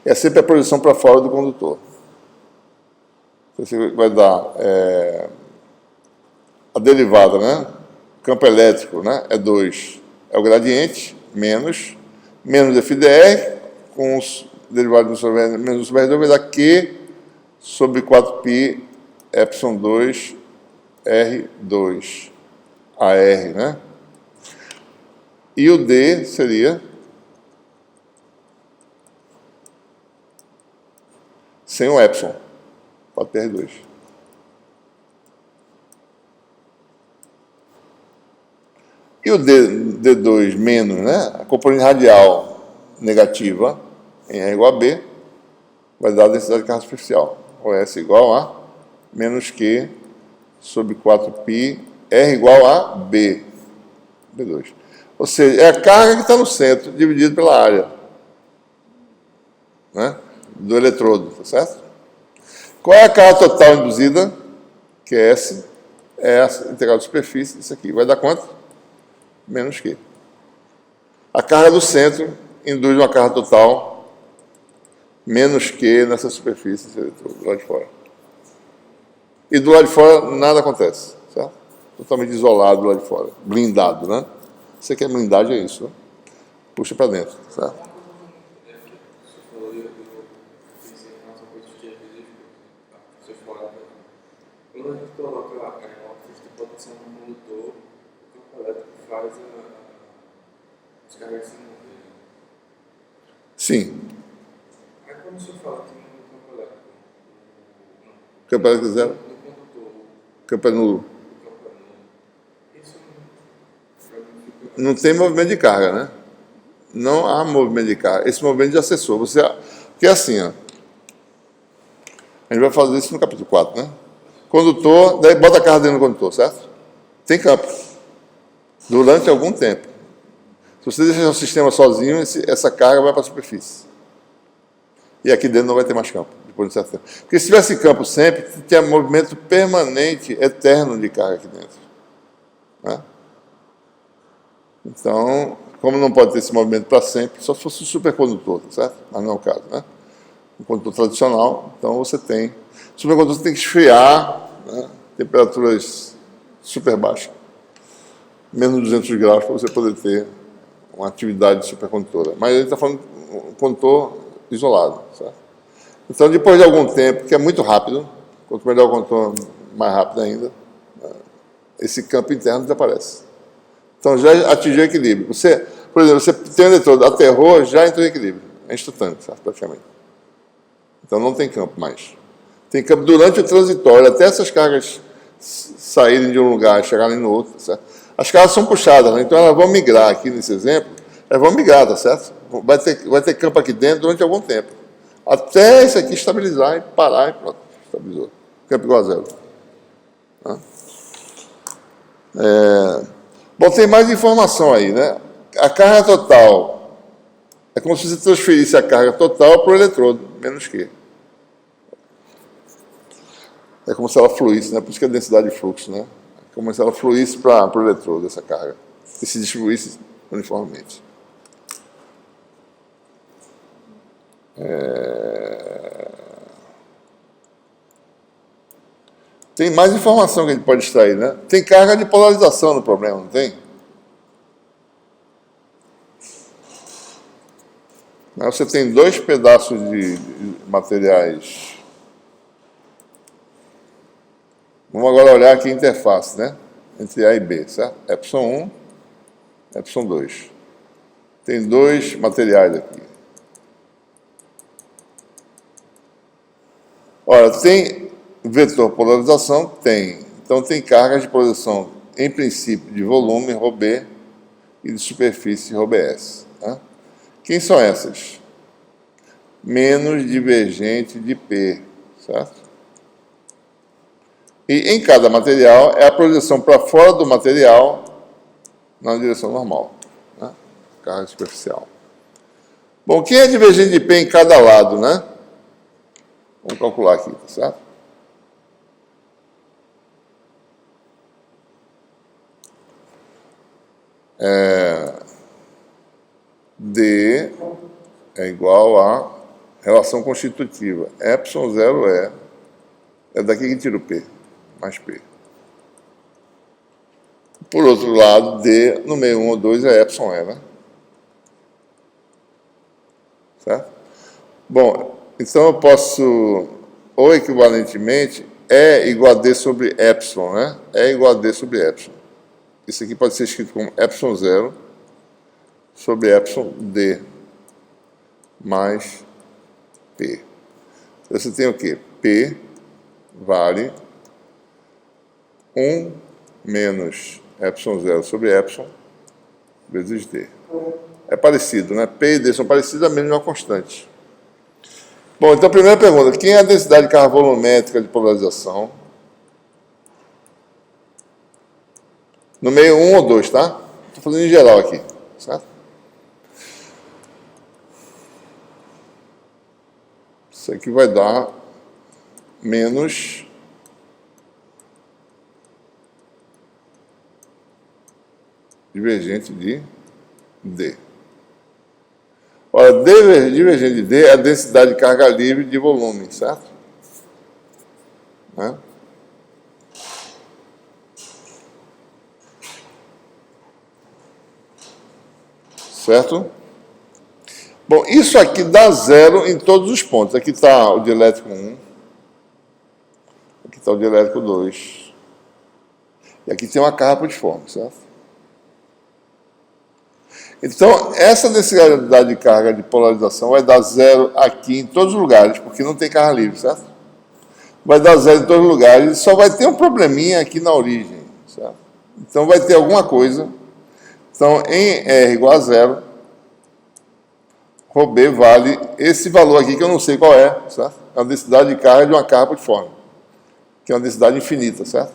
É sempre a projeção para fora do condutor. Você vai dar a derivada, né? Campo elétrico, né? É 2. É o gradiente, menos FdR, com os derivados do menos sobre R2, vai dar Q sobre 4π ε2 R2 AR, né? E o D seria sem o epsilon, 4πr2. E o D2 menos, né? A componente radial negativa em R igual a B vai dar a densidade de carga superficial. OS igual a menos Q sobre 4π R igual a B. B2. Ou seja, é a carga que está no centro, dividida pela área, né? Do eletrodo, tá certo? Qual é a carga total induzida? Que é S, é a integral de superfície, isso aqui. Vai dar quanto? Menos Q. A carga do centro induz uma carga total menos Q nessa superfície desse eletrodo, do lado de fora. E do lado de fora nada acontece, certo? Totalmente isolado do lado de fora, blindado, né? Você quer blindagem, é isso, né? Puxa para dentro, certo? Quando a gente coloca a ficha de potencial no condutor, o campo elétrico faz as cargas se moverem. Sim. Aí quando o senhor fala que no campo elétrico, Campo elétrico zero? no condutor, Campo é nulo. o campo é nulo, isso fica... Não tem movimento de carga, né? Não há movimento de carga. Esse movimento já cessou. Porque é assim, ó. A gente vai fazer isso no capítulo 4, né? Condutor, daí bota a carga dentro do condutor, certo? Tem campo. Durante algum tempo. Se você deixar o sistema sozinho, essa carga vai para a superfície. E aqui dentro não vai ter mais campo, depois de certo tempo. Porque se tivesse campo sempre, tinha movimento permanente, eterno de carga aqui dentro. Né? Então, como não pode ter esse movimento para sempre, só se fosse um supercondutor, certo? Mas não é o caso, né? Um condutor tradicional, então você tem... O supercondutor você tem que esfriar, né? Temperaturas super baixas, menos 200 graus, para você poder ter uma atividade supercondutora. Mas a gente está falando de um condutor isolado, certo? Então, depois de algum tempo, que é muito rápido, quanto melhor o condutor, mais rápido ainda, esse campo interno desaparece. Então, já atingiu o equilíbrio. Você, por exemplo, você tem um eletrodo, aterrou, já entrou em equilíbrio. É instantâneo, certo? Praticamente. Então, não tem campo mais. Tem campo durante o transitório, até essas cargas saírem de um lugar e chegarem no outro, certo? As cargas são puxadas, né? Então elas vão migrar aqui nesse exemplo, elas vão migrar, tá certo? Vai ter campo aqui dentro durante algum tempo, até esse aqui estabilizar e parar e pronto, estabilizou. Campo igual a zero. Tá? Bom, tem mais informação aí, né? A carga total é como se você transferisse a carga total para o eletrodo, menos Q. É como se ela fluísse, né? Por isso que é densidade de fluxo, né? É como se ela fluísse para o eletrodo, essa carga, e se distribuísse uniformemente. Tem mais informação que a gente pode extrair, né? Tem carga de polarização no problema, não tem? Você tem dois pedaços de materiais. Vamos agora olhar aqui a interface, né? Entre A e B, certo? Epsilon 1, Epsilon 2. Tem dois materiais aqui. Ora, tem vetor polarização? Tem. Então tem cargas de polarização, em princípio, de volume, ρB, e de superfície, ρBs. Né? Quem são essas? Menos divergente de P, certo? E em cada material é a projeção para fora do material na direção normal, né? Carga superficial. Bom, quem é divergente de P em cada lado, né? Vamos calcular aqui, tá certo? D é igual a relação constitutiva. Epsilon 0 é daqui que tira o P, mais P. Por outro lado, D no meio 1 ou 2 é Epsilon E, né? Certo? Bom, então eu posso, ou equivalentemente, E igual a D sobre Epsilon, né? E igual a D sobre Epsilon. Isso aqui pode ser escrito como Epsilon 0 sobre Epsilon D mais P. Você tem o quê? P vale 1 menos Epsilon 0 sobre Epsilon vezes D. É parecido, né? P e D são parecidos, a mesma constante. Bom, então a primeira pergunta. Quem é a densidade de carga volumétrica de polarização? No meio 1 ou 2, tá? Estou fazendo em geral aqui, certo? Isso aqui vai dar menos divergente de D. Ora, divergente de D é a densidade de carga livre de volume, certo? Né? Certo? Bom, isso aqui dá zero em todos os pontos. Aqui está o dielétrico 1. Aqui está o dielétrico 2. E aqui tem uma carga putiforme, certo? Então, essa densidade de carga de polarização vai dar zero aqui em todos os lugares, porque não tem carga livre, certo? Vai dar zero em todos os lugares, só vai ter um probleminha aqui na origem, certo? Então, vai ter alguma coisa. Então, em R igual a zero, ρB vale esse valor aqui, que eu não sei qual é, certo? É a densidade de carga de uma carga putiforme, que é uma densidade infinita, certo?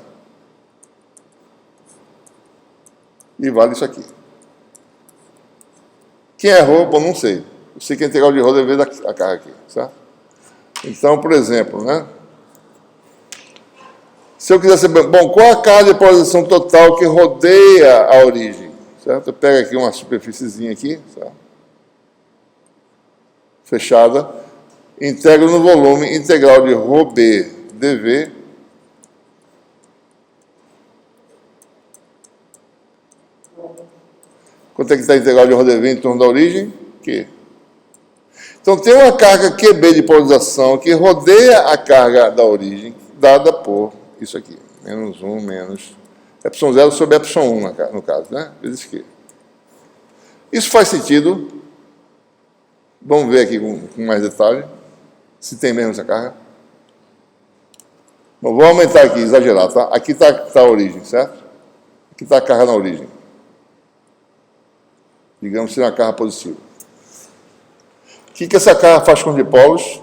E vale isso aqui. Quem é ρ? Bom, não sei. Eu sei que a integral de ρ deve ver a carga aqui, certo? Então, por exemplo, né? Se eu quiser saber, bom, qual a carga de polarização total que rodeia a origem, certo? Eu pego aqui uma superfíciezinha aqui, certo? Fechada, integro no volume integral de ρB dV quanto é que está a integral de ρdV em torno da origem? Q. Então tem uma carga QB de polarização que rodeia a carga da origem dada por isso aqui, menos 1 menos Epsilon 0 sobre Epsilon 1 no caso, né? Vezes Q. Isso faz sentido. Vamos ver aqui com mais detalhe se tem mesmo essa carga. Bom, vou aumentar aqui, exagerar, tá? Aqui está a origem, certo? Aqui está a carga na origem. Digamos que seja uma carga positiva. O que essa carga faz com os dipolos?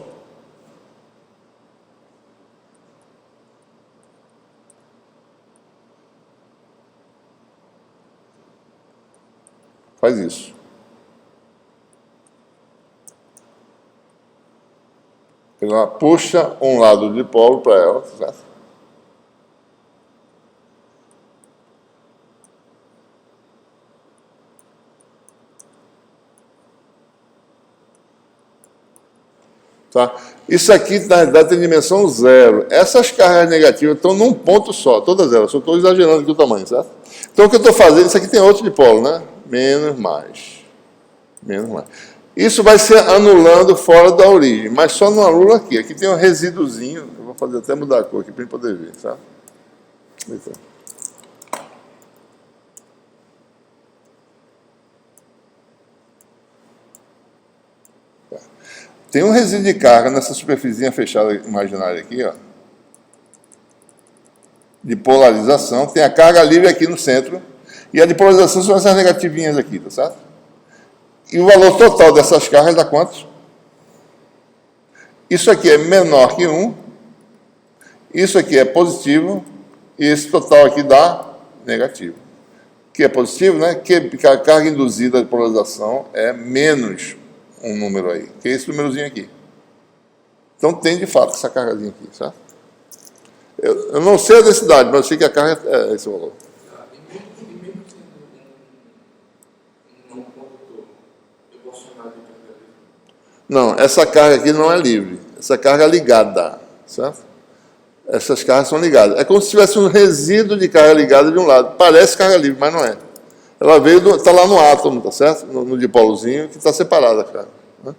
Faz isso. Ela puxa um lado do dipolo para ela, certo? Tá? Isso aqui, na realidade, tem dimensão zero. Essas cargas negativas estão num ponto só, todas elas. Só estou exagerando aqui o tamanho, certo? Então, o que eu estou fazendo, isso aqui tem outro dipolo, né? Menos, mais. Menos, mais. Isso vai ser anulando fora da origem, mas só não anula aqui. Aqui tem um resíduozinho, eu vou fazer até mudar a cor aqui para a gente poder ver, tá? Então. Tá. Tem um resíduo de carga nessa superfície fechada imaginária aqui, ó, de polarização. Tem a carga livre aqui no centro, e a de polarização são essas negativinhas aqui, tá certo? E o valor total dessas cargas dá quanto? Isso aqui é menor que 1, isso aqui é positivo, e esse total aqui dá negativo. Que é positivo, né? Que a carga induzida de polarização é menos um número aí, que é esse númerozinho aqui. Então tem de fato essa cargazinha aqui, certo? Eu não sei a densidade, mas eu sei que a carga é esse valor. Não, essa carga aqui não é livre. Essa carga é ligada, certo? Essas cargas são ligadas. É como se tivesse um resíduo de carga ligada de um lado. Parece carga livre, mas não é. Ela veio, está lá no átomo, tá certo? No dipolozinho, que está separada a carga. Né?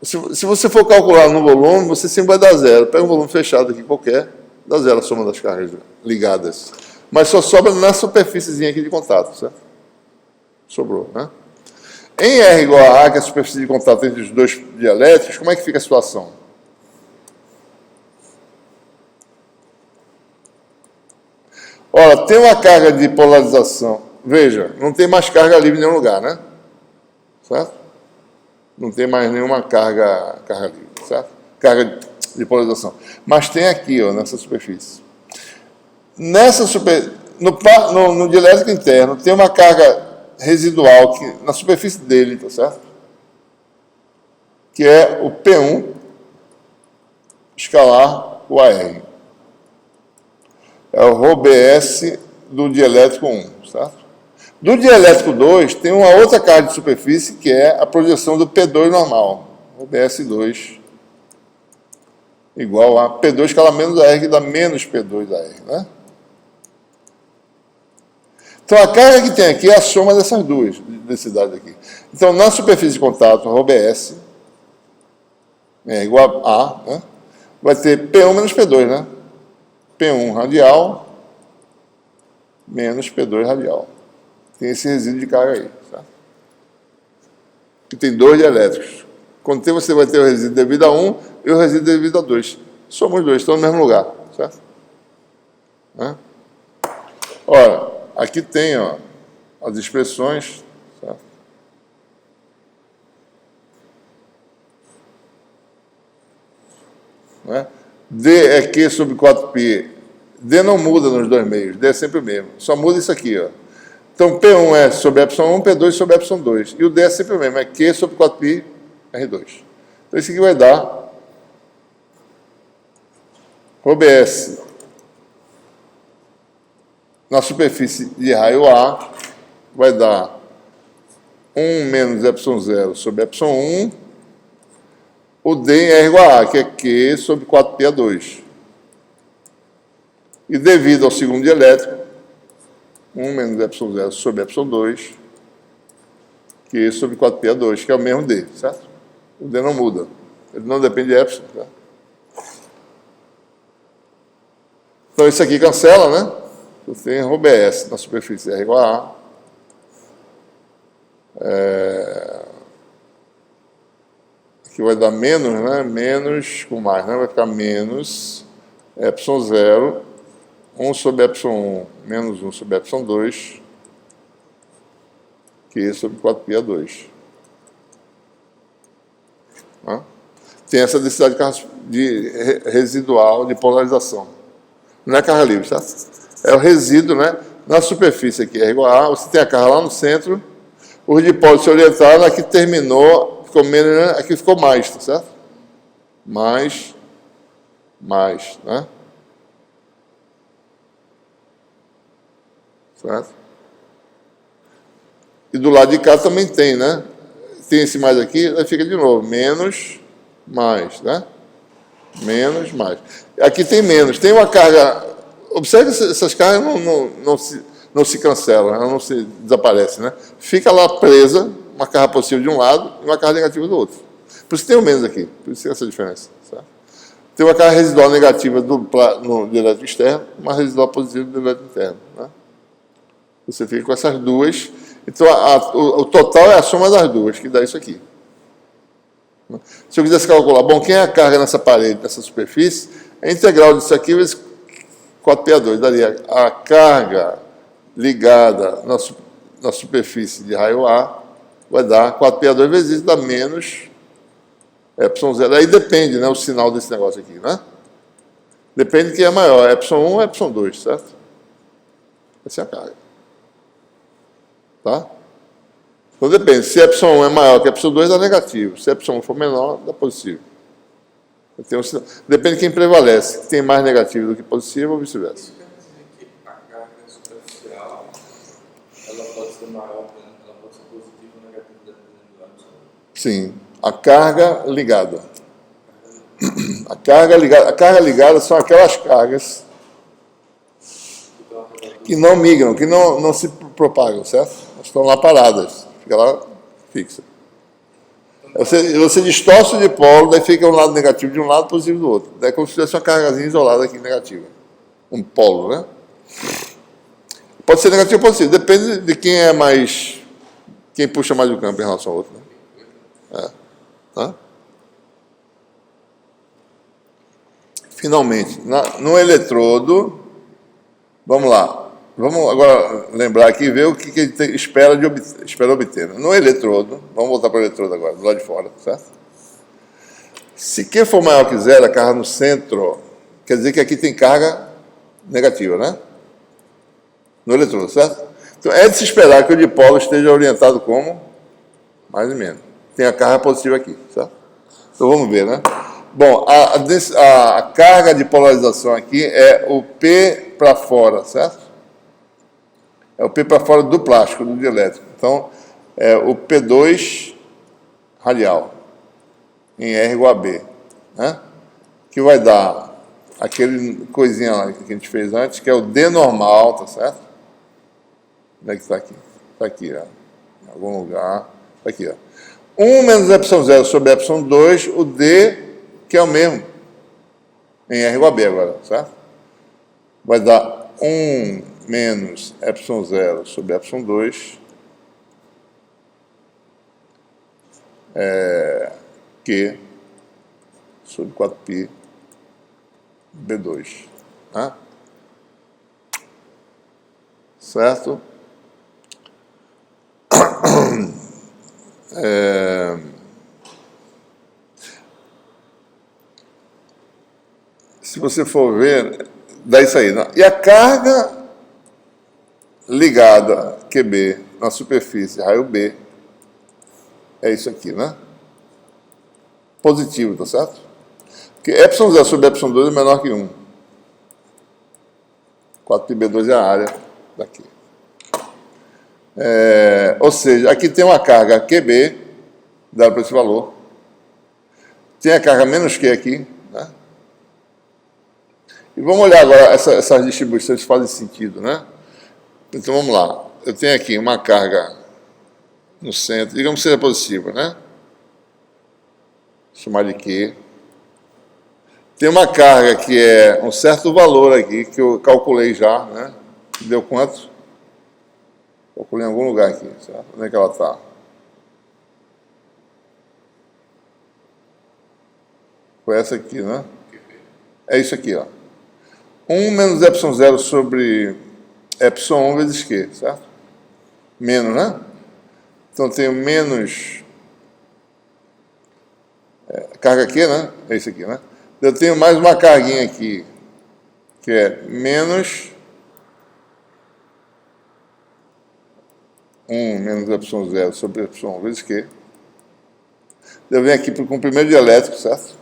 Se você for calcular no volume, você sempre vai dar zero. Pega um volume fechado aqui qualquer, dá zero a soma das cargas ligadas. Mas só sobra na superfíciezinha aqui de contato, certo? Sobrou, né? Em R igual a A, que é a superfície de contato entre os dois dielétricos, como é que fica a situação? Ora, tem uma carga de polarização. Veja, não tem mais carga livre em nenhum lugar, né? Certo? Não tem mais nenhuma carga livre, certo? Carga de polarização. Mas tem aqui, ó, nessa superfície. No dielétrico interno, tem uma carga residual que, na superfície dele, tá certo? Que é o P1 escalar o AR. É o ρBS do dielétrico 1, certo? Do dielétrico 2 tem uma outra carga de superfície que é a projeção do P2 normal, ρBS2 igual a P2 escalar menos AR, que dá menos P2 AR, né? Então, a carga que tem aqui é a soma dessas duas densidades aqui. Então, na superfície de contato, ρBS é igual a A, né? Vai ter P1 menos P2, né? P1 radial menos P2 radial. Tem esse resíduo de carga aí, certo? Que tem dois dielétricos. Quando tem, você vai ter o resíduo devido a 1 e o resíduo devido a 2. Somos os dois, estão no mesmo lugar, certo? Né? Ora, aqui tem, ó, as expressões, certo? Né? D é Q sobre 4π. D não muda nos dois meios, D é sempre o mesmo. Só muda isso aqui, ó. Então, P1 é sobre ε1, P2 sobre ε2. E o D é sempre o mesmo, é Q sobre 4π R2. Então, isso aqui vai dar ρBS na superfície de raio A, vai dar 1 menos ε0 sobre ε1, o D em R igual a A, que é Q sobre 4π2. E devido ao segundo dielétrico, 1 menos ε0 sobre ε2, Q sobre 4π2, que é o mesmo D, certo? O D não muda, ele não depende de epsilon. Tá? Então, isso aqui cancela, né? Você tem ρBS na superfície R igual a A. Aqui vai dar menos, né? Menos com mais, né? Vai ficar menos epsilon 0, 1 sobre epsilon 1 menos 1 sobre epsilon 2, Q sobre 4πa2. Tem essa densidade residual de polarização. Não é carga livre, tá? É o resíduo, né? Na superfície aqui é igual a, você tem a carga lá no centro, os dipólitos se orientaram, aqui terminou, ficou menos, aqui ficou mais, tá certo? Mais, né? Certo? E do lado de cá também tem, né? Tem esse mais aqui, aí fica de novo, menos, mais, né? Menos, mais. Aqui tem menos, tem uma carga. Observe que essas cargas não se cancelam, elas não se desaparecem, né? Fica lá presa, uma carga positiva de um lado e uma carga negativa do outro. Por isso tem o menos aqui, por isso tem essa diferença. Certo? Tem uma carga residual negativa no elétron externo, uma residual positiva do elétron interno. Né? Você fica com essas duas. Então, o total é a soma das duas, que dá isso aqui. Se eu quisesse calcular, bom, quem é a carga nessa parede, nessa superfície, a integral disso aqui vezes 4πa2, daria a carga ligada na superfície de raio A, vai dar 4πa2 vezes isso, dá menos epsilon 0. Aí depende, né, o sinal desse negócio aqui, né? Depende de quem é maior, epsilon 1 ou epsilon 2, certo? Essa é a carga. Tá? Então depende, se epsilon 1 é maior que epsilon 2, dá negativo. Se epsilon 1 for menor, dá positivo. Depende de quem prevalece. Se tem mais negativo do que positivo ou vice-versa. Isso quer dizer que a carga superficial ela pode ser maior, ela pode ser positiva ou negativa dependendo do epsilon? Sim, a carga ligada. A carga ligada são aquelas cargas que não migram, que não se propagam, certo? Elas estão lá paradas, fica lá fixa. Você distorce o dipolo, daí fica um lado negativo de um lado, positivo do outro. Daí é como se tivesse uma cargazinha isolada aqui negativa. Um polo, né? Pode ser negativo ou positivo, depende de quem é mais. Quem puxa mais o campo em relação ao outro. Né? Tá? Finalmente, no eletrodo, vamos lá. Vamos agora lembrar aqui e ver o que a gente espera obter. No eletrodo, vamos voltar para o eletrodo agora, do lado de fora, certo? Se Q for maior que zero, a carga no centro, quer dizer que aqui tem carga negativa, né? No eletrodo, certo? Então é de se esperar que o dipolo esteja orientado como mais e menos. Tem a carga positiva aqui, certo? Então vamos ver, né? Bom, a carga de polarização aqui é o P para fora, certo? É o P para fora do plástico, do dielétrico. Então, é o P2 radial, em R igual a B, né? Que vai dar aquele coisinha lá que a gente fez antes, que é o D normal, tá certo? Onde é que está aqui? Está aqui, ó. Em algum lugar. Está aqui, ó. 1 menos epsilon 0 sobre epsilon 2, o D, que é o mesmo, em R igual a B agora, certo? Vai dar 1 menos epsilon 0 sobre epsilon 2, Q sobre 4π B2. Tá? Certo? Se você for ver, dá isso aí. Né? E a carga ligada QB na superfície raio B é isso aqui, né? Positivo, tá certo? Porque epsilon 0 sobre epsilon 2 é menor que 1. 4πb2 é a área daqui. Ou seja, aqui tem uma carga QB, dada para esse valor. Tem a carga menos Q aqui, né? E vamos olhar agora essas distribuições que fazem sentido, né? Então vamos lá. Eu tenho aqui uma carga no centro, digamos que seja positiva, né? Chamar de Q. Tem uma carga que é um certo valor aqui, que eu calculei já, né? Deu quanto? Calculei em algum lugar aqui, certo? Onde é que ela está? Foi essa aqui, né? É isso aqui, ó. 1 menos epsilon 0 sobre epsilon 1 vezes Q, certo? Menos, né? Então, eu tenho menos carga Q, né? É isso aqui, né? Eu tenho mais uma carguinha aqui, que é menos 1 menos epsilon 0 sobre epsilon 1 vezes Q. Eu venho aqui com o primeiro dielétrico, certo?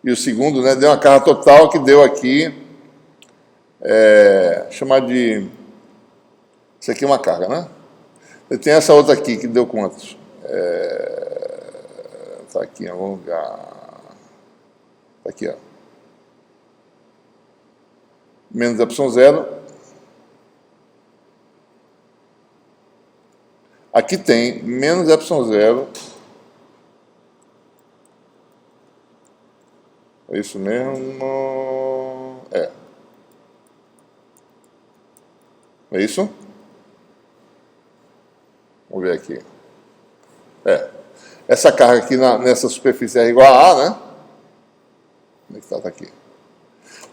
E o segundo, né, deu uma carga total que deu aqui, chamar de... Isso aqui é uma carga, né? Eu tenho essa outra aqui, que deu quantos? Tá aqui em algum lugar. Tá aqui, ó. Menos epsilon 0. Aqui tem menos epsilon 0. É isso mesmo? É isso? Vamos ver aqui. Essa carga aqui nessa superfície é igual a A, né? Onde é que tá? Tá aqui.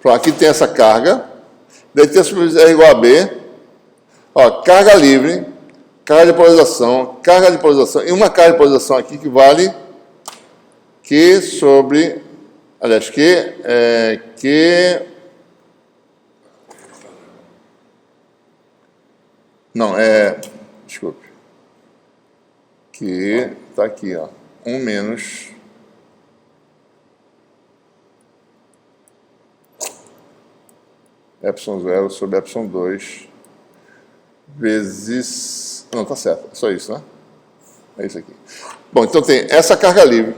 Pronto, aqui tem essa carga. Daí tem a superfície é igual a B. Ó, carga livre, carga de polarização, e uma carga de polarização aqui que vale Q sobre... Aliás, Q... Não, desculpe. Que está aqui, ó. 1 menos epsilon 0 sobre epsilon 2 vezes... Não, tá certo. É só isso, né? É isso aqui. Bom, então tem essa carga livre,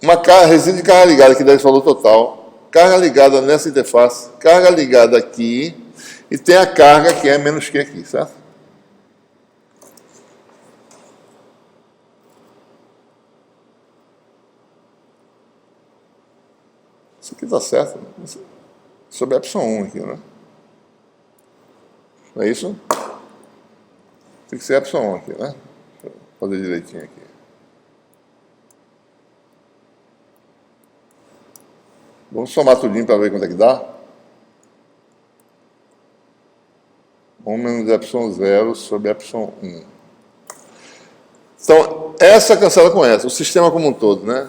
uma carga, resíduo de carga ligada que dá esse valor total, carga ligada nessa interface, carga ligada aqui, e tem a carga que é menos Q aqui, certo? Isso aqui está certo, né? Sobre epsilon 1 aqui, né? Não é isso? Tem que ser epsilon 1 aqui, né? Deixa eu fazer direitinho aqui. Vamos somar tudinho para ver quanto é que dá. 1 menos epsilon 0 sobre epsilon 1. Então, essa cancela com essa. O sistema como um todo, né?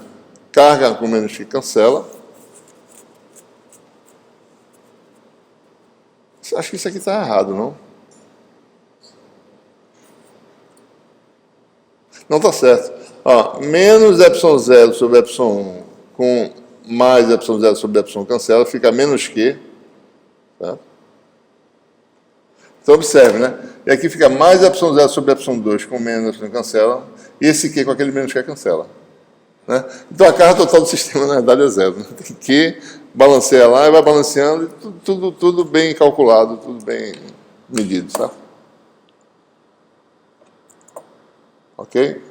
Carga com menos que cancela. Acho que isso aqui está errado, não? Não está certo. Ó, menos epsilon 0 sobre epsilon 1 com mais epsilon 0 sobre epsilon cancela, fica menos Q. Tá? Então, observe, né? E aqui fica mais epsilon 0 sobre epsilon 2 com menos epsilon cancela, e esse Q com aquele menos Q cancela. Né? Então, a carga total do sistema, na verdade, é zero. Né? Tem Q, balanceia lá e vai balanceando, e tudo bem calculado, tudo bem medido, tá? Ok?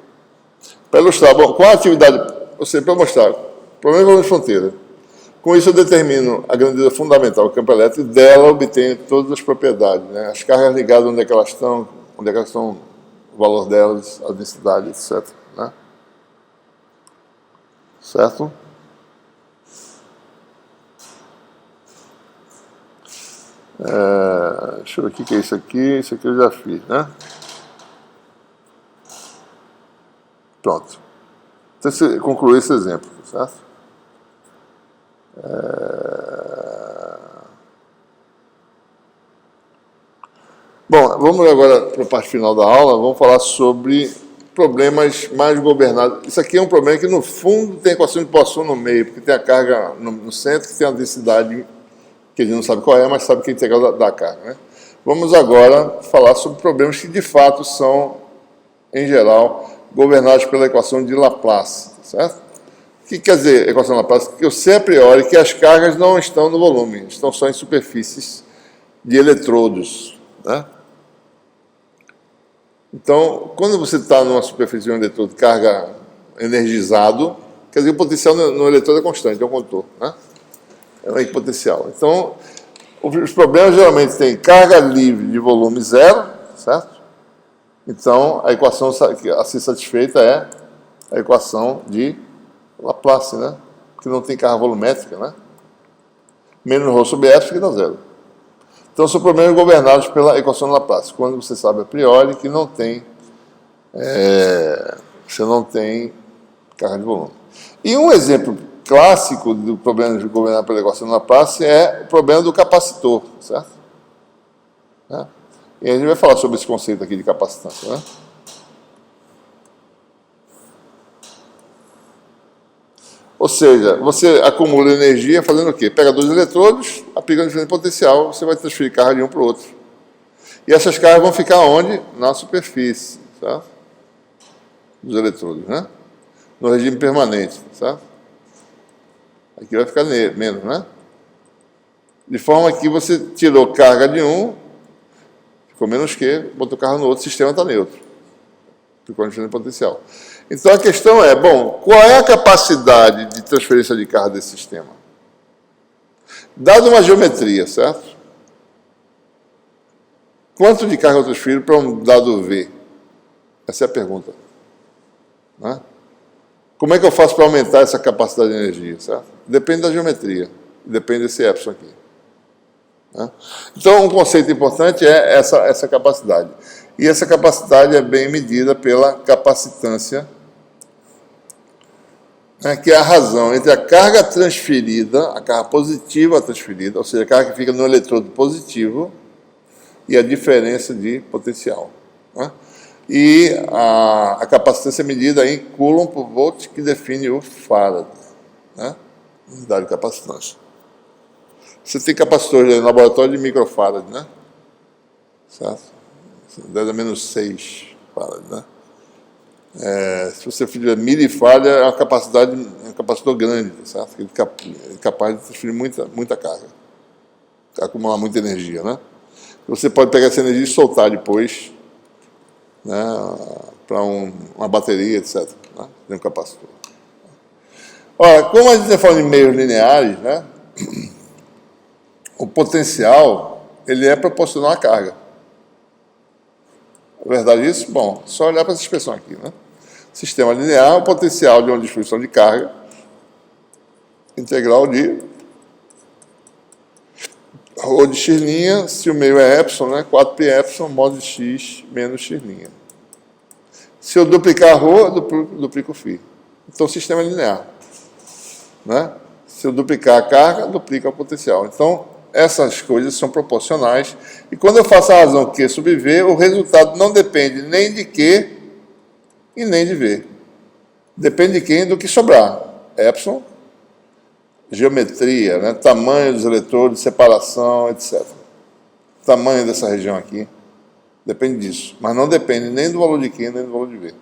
Para ilustrar, bom, qual a atividade, ou seja, para mostrar, problema de fronteira. Com isso eu determino a grandeza fundamental do campo elétrico e dela obtenho todas as propriedades, né? As cargas ligadas, onde é que elas estão, o valor delas, a densidade, etc. Né? Certo? Deixa eu ver o que é isso aqui eu já fiz, né? Pronto. Então, você concluiu esse exemplo, certo? Bom, vamos agora para a parte final da aula, vamos falar sobre problemas mais governados. Isso aqui é um problema que, no fundo, tem equação de Poisson no meio, porque tem a carga no centro, que tem a densidade que a gente não sabe qual é, mas sabe que é a integral da carga. Né? Vamos agora falar sobre problemas que, de fato, são, em geral, governados pela equação de Laplace, certo? O que quer dizer equação de Laplace? Que eu sei a priori que as cargas não estão no volume, estão só em superfícies de eletrodos, né? Então, quando você está numa superfície de um eletrodo de carga energizado, quer dizer, o potencial no eletrodo é constante, é um condutor, né? É um equipotencial. Então, os problemas geralmente têm carga livre de volume zero, certo? Então, a equação a ser satisfeita é a equação de Laplace, né? Que não tem carga volumétrica, né? menos ρ sobre epsilon que dá zero. Então, são problemas governados pela equação de Laplace, quando você sabe a priori que não tem, você não tem carga de volume. E um exemplo clássico do problema governado pela equação de Laplace é o problema do capacitor, certo? E a gente vai falar sobre esse conceito aqui de capacitância, né? Ou seja, você acumula energia fazendo o quê? Pega dois eletrodos, aplica um diferente potencial, você vai transferir carga de um para o outro. E essas cargas vão ficar onde? Na superfície, certo? Dos eletrodos, né? No regime permanente, certo? Aqui vai ficar menos, né? De forma que você tirou carga de um, ficou menos Q, botou carga no outro, o sistema está neutro. Ficou um diferente potencial. Então a questão é, bom, qual é a capacidade de transferência de carga desse sistema? Dado uma geometria, certo? Quanto de carga eu transfiro para um dado V? Essa é a pergunta. Né? Como é que eu faço para aumentar essa capacidade de energia, certo? Depende da geometria, depende desse epsilon aqui. Né? Então um conceito importante é essa capacidade. E essa capacidade é bem medida pela capacitância, né, que é a razão entre a carga transferida, a carga positiva transferida, ou seja, a carga que fica no eletrodo positivo, e a diferença de potencial. Né? E a capacitância é medida em Coulomb por volt, que define o Farad, né? Unidade de capacitância. Você tem capacitores no laboratório de microfarad, né? Certo? 10 a menos 6 farad, né? Se você fizer milifarad, é uma capacidade, um capacitor grande, certo? Ele é capaz de transferir muita carga, acumular muita energia, né? Você pode pegar essa energia e soltar depois, né, para uma bateria, etc. Né? Tem um capacitor. Ora, como a gente está falando de meios lineares, né, o potencial ele é proporcional à carga. É verdade isso? Bom, só olhar para essa expressão aqui, né? Sistema linear, o potencial de uma distribuição de carga integral de ρ de x', se o meio é epsilon, né? 4π epsilon mod x menos x'. Se eu duplicar ρ, eu duplico φ. Então, o sistema é linear. Né? Se eu duplicar a carga, duplica o potencial. Então, essas coisas são proporcionais. E quando eu faço a razão Q sobre V, o resultado não depende nem de Q e nem de V. Depende de quem e do que sobrar. Epsilon, geometria, né? Tamanho dos eletrodos, separação, etc. Tamanho dessa região aqui. Depende disso. Mas não depende nem do valor de Q nem do valor de V.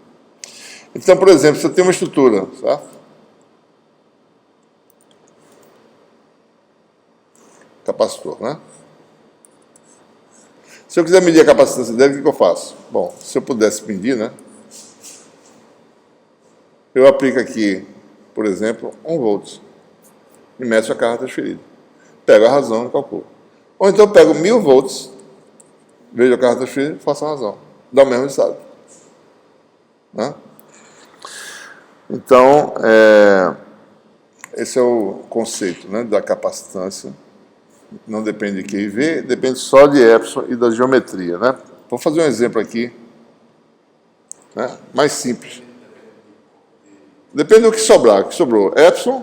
Então, por exemplo, você tem uma estrutura, certo? Capacitor, né? Se eu quiser medir a capacitância dele, o que eu faço? Bom, se eu pudesse medir, né? Eu aplico aqui, por exemplo, 1 volt e meço a carga transferida. Pego a razão e calculo. Ou então eu pego 1000 volts, vejo a carga transferida e faço a razão. Dá o mesmo resultado. Né? Então, esse é o conceito, né, da capacitância. Não depende de Q e V, depende só de epsilon e da geometria. Né? Vou fazer um exemplo aqui, né, mais simples. Depende do que sobrar. O que sobrou? Epsilon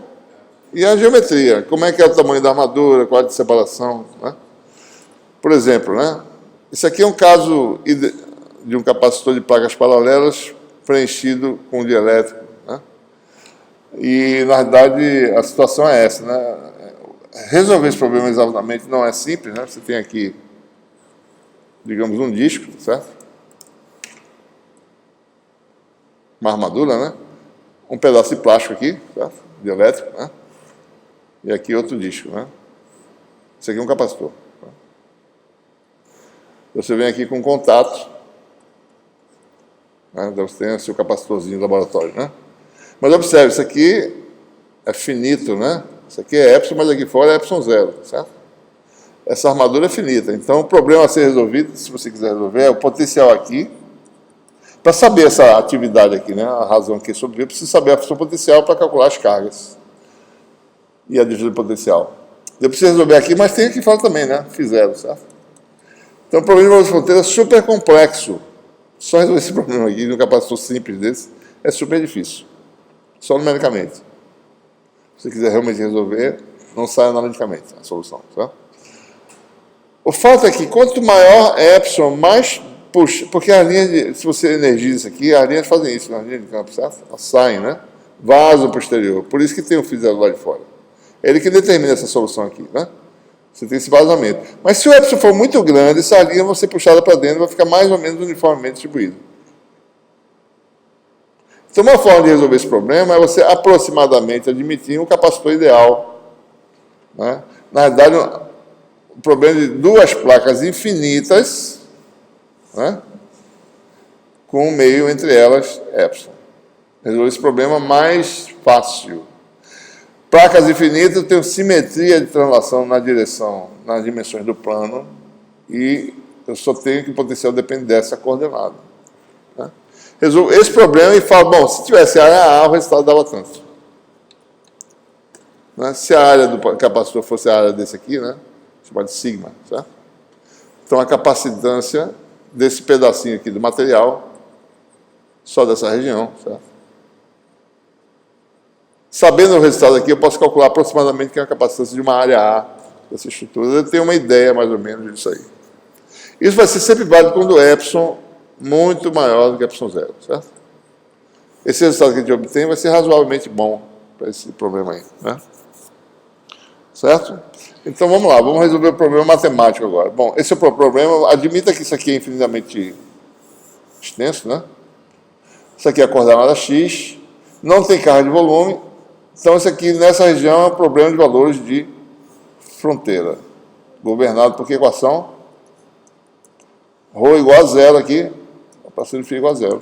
e a geometria. Como é que é o tamanho da armadura, qual é a de separação. Né? Por exemplo, né, esse aqui é um caso de um capacitor de placas paralelas preenchido com dielétrico. Né? E, na verdade, a situação é essa. Né? Resolver esse problema exatamente não é simples. Né? Você tem aqui, digamos, um disco, certo? Uma armadura, né? Um pedaço de plástico aqui, certo? Dielétrico, né? E aqui outro disco, né? Esse aqui é um capacitor. Tá? Você vem aqui com um contato, né? Então você tem o seu capacitorzinho do laboratório, né? Mas observe, isso aqui é finito, né? Isso aqui é epsilon, mas aqui fora é epsilon zero, certo? Essa armadura é finita. Então, o problema a ser resolvido, se você quiser resolver, é o potencial aqui. Para saber essa atividade aqui, né, a razão aqui sobre V, eu preciso saber a função potencial para calcular as cargas e a divisão de potencial. Eu preciso resolver aqui, mas tem aqui fora também, né? Fizeram, certo? Então, o problema de valores de fronteira é super complexo. Só resolver esse problema aqui, num capacitor simples desse, é super difícil. Só numericamente. Se você quiser realmente resolver, não sai analiticamente a solução, certo? O fato é que quanto maior é epsilon, mais puxa, porque as linhas, se você energiza isso aqui, as linhas fazem isso nas linhas de campo, certo? Elas saem, né? Vazam para o exterior. Por isso que tem o fio zero lá de fora. Ele que determina essa solução aqui, né? Você tem esse vazamento. Mas se o epsilon for muito grande, essa linha vai ser puxada para dentro e vai ficar mais ou menos uniformemente distribuída. Então, uma forma de resolver esse problema é você aproximadamente admitir um capacitor ideal, né? Na verdade, o problema de duas placas infinitas, né? Com um meio entre elas, epsilon. Resolver esse problema mais fácil. Placas infinitas têm simetria de translação na direção, nas dimensões do plano, e eu só tenho que o potencial depende dessa coordenada. Né? Resolvo esse problema e falo, bom, se tivesse área A, o resultado dava tanto. Né? Se a área do capacitor fosse a área desse aqui, né? Chamada de sigma, certo? Então a capacitância desse pedacinho aqui do material, só dessa região, certo? Sabendo o resultado aqui, eu posso calcular aproximadamente que é a capacitância de uma área A dessa estrutura. Eu tenho uma ideia, mais ou menos, disso aí. Isso vai ser sempre válido quando o epsilon muito maior do que epsilon zero, certo? Esse resultado que a gente obtém vai ser razoavelmente bom para esse problema aí, né? Certo? Então, vamos lá. Vamos resolver o problema matemático agora. Bom, esse é o problema. Admita que isso aqui é infinitamente extenso, né? Isso aqui é a coordenada x. Não tem carga de volume. Então, isso aqui, nessa região, é um problema de valores de fronteira. Governado por que equação? Rho igual a zero aqui, a parcela de φ igual a zero.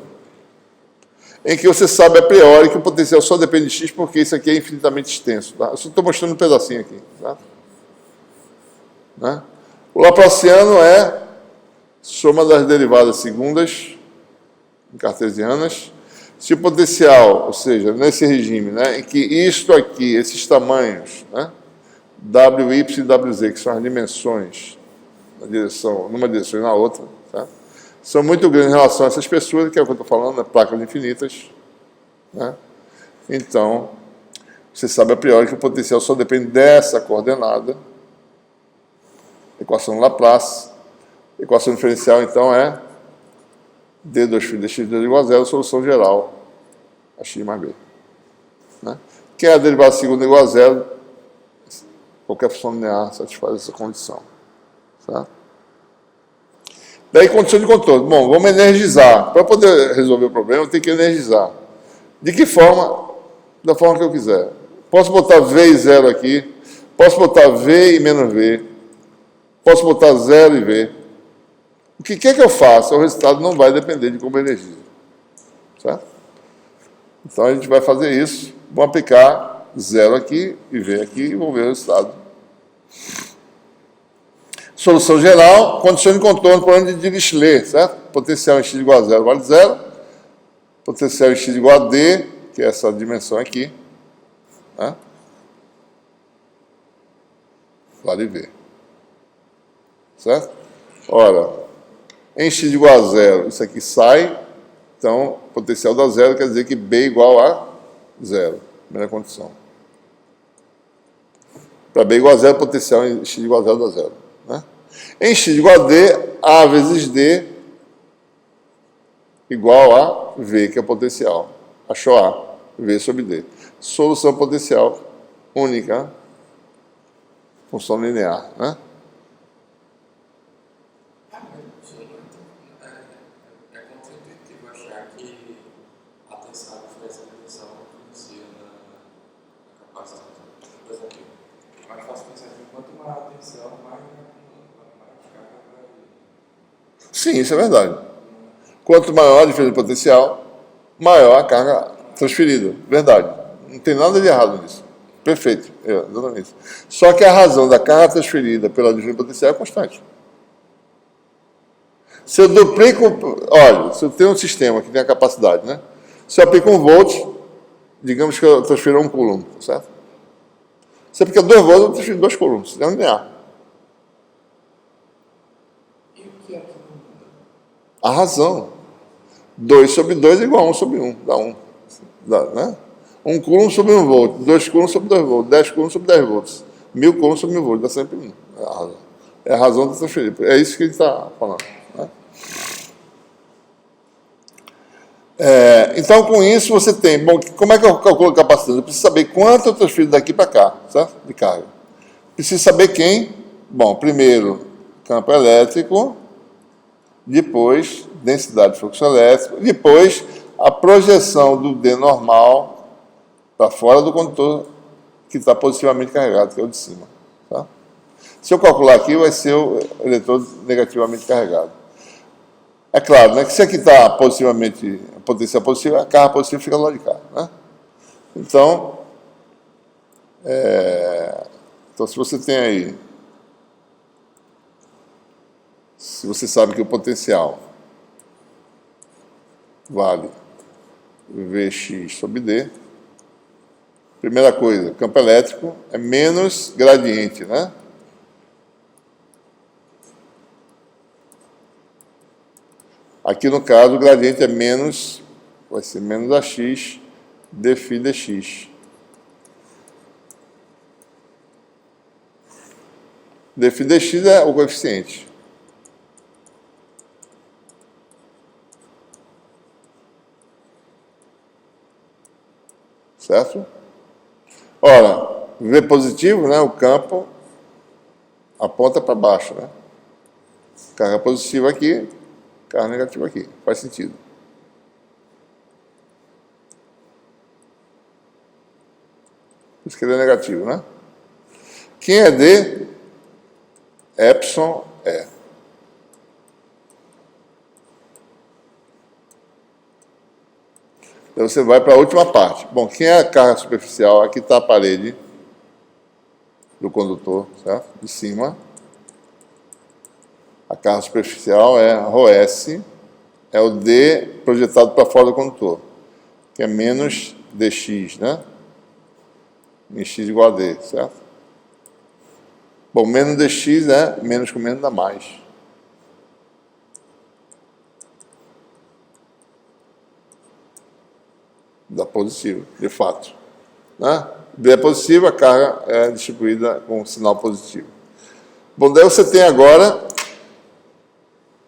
Em que você sabe a priori que o potencial só depende de x, porque isso aqui é infinitamente extenso. Tá? Eu só estou mostrando um pedacinho aqui. Tá? Né? O laplaciano é soma das derivadas segundas cartesianas. Se o potencial, ou seja, nesse regime, né, em que isto aqui, esses tamanhos, né, wy e wz, que são as dimensões na direção, numa direção e na outra, tá, são muito grandes em relação a essa espessura, que é o que eu estou falando, né, placas infinitas. Né, então, você sabe a priori que o potencial só depende dessa coordenada. Equação de Laplace. Equação diferencial, então, é d2φ dx2 igual a zero, solução geral, a x mais b. Né? Que é a derivada segunda igual a zero, qualquer função linear satisfaz essa condição. Certo? Daí, condição de contorno. Bom, vamos energizar. Para poder resolver o problema, eu tenho que energizar. De que forma? Da forma que eu quiser. Posso botar v e zero aqui, posso botar v e menos v, posso botar zero e v. O que quer que eu faça, o resultado não vai depender de como eu energizo. Certo? Então, a gente vai fazer isso. Vamos aplicar zero aqui e v aqui e vamos ver o resultado. Solução geral, condição de contorno por ano de Dirichlet, certo? Potencial em x igual a zero vale zero. Potencial em x igual a d, que é essa dimensão aqui, né? Vale v. Certo? Ora, em x igual a zero, isso aqui sai, então, potencial dá zero, quer dizer que b igual a zero, primeira condição. Para b igual a zero, potencial em x igual a zero dá zero. Né? Em x igual a d, a vezes d igual a v, que é o potencial. Achou a, v sobre d. Solução potencial única, função linear, né? Sim, isso é verdade. Quanto maior a diferença de potencial, maior a carga transferida. Verdade. Não tem nada de errado nisso. Perfeito. Exatamente. Só que a razão da carga transferida pela diferença de potencial é constante. Se eu duplico... Olha, se eu tenho um sistema que tem a capacidade, né? Se eu aplico 1 volt, digamos que eu transfiro 1 coulomb, certo? Você aplica 2 volts, eu transfiro 2 coulombs, é linear. E o que é que não muda? A razão. 2 sobre 2 é igual a 1 sobre 1, dá 1. Dá, né? 1 coulomb sobre 1 volt, 2 coulombs sobre 2 volts, 10 coulombs sobre 10 volts, 1000 coulombs sobre 1000 volts, dá sempre 1. É a razão de transferir. É isso que ele está falando. Né? Então, com isso, você tem... Bom, como é que eu calculo a capacitância? Eu preciso saber quanto eu transfiro daqui para cá, certo? De carga. Preciso saber quem. Bom, primeiro, campo elétrico, depois, densidade de fluxo elétrico, depois, a projeção do D normal para fora do condutor que está positivamente carregado, que é o de cima. Tá? Se eu calcular aqui, vai ser o eletrodo negativamente carregado. É claro, né, que se aqui está positivamente, potencial positiva, a carga positiva fica do lado de cá. Né? Então, se você tem aí, se você sabe que o potencial vale Vx sobre D, primeira coisa, campo elétrico é menos gradiente, né? Aqui, no caso, o gradiente é menos, vai ser menos AX dφ dx. Dφ dx é o coeficiente. Certo? Ora, V positivo, né, o campo aponta para baixo, né? Carga positiva aqui, carga negativa aqui. Faz sentido. Por isso que ele é negativo, né? Quem é D? Epsilon é. Então você vai para a última parte. Bom, quem é a carga superficial? Aqui está a parede do condutor, certo? De cima. A carga superficial é ρS, é o D projetado para fora do condutor, que é menos dx, né? Em x igual a D, certo? Bom, menos dx é menos com menos dá mais. Dá positivo, de fato. Né? D é positivo, a carga é distribuída com sinal positivo. Bom, daí você tem agora...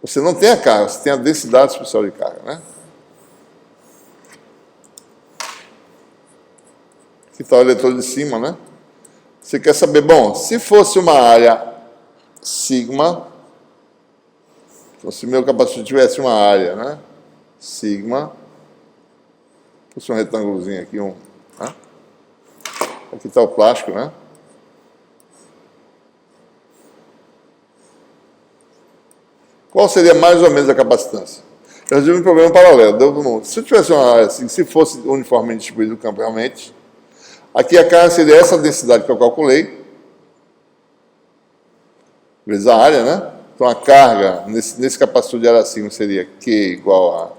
Você não tem a carga, você tem a densidade superficial de carga, né? Aqui está o eletrodo de cima, né? Você quer saber, bom, se fosse uma área sigma, então se o meu capacitor tivesse uma área, né? Sigma, fosse um retângulozinho aqui, né? Aqui está o plástico, né? Qual seria mais ou menos a capacitância? Eu resolvi um problema paralelo. Se eu tivesse uma área assim, se fosse uniformemente distribuído o campo realmente, aqui a carga seria essa densidade que eu calculei, vezes a área, né? Então a carga nesse capacitor de área sigma seria Q igual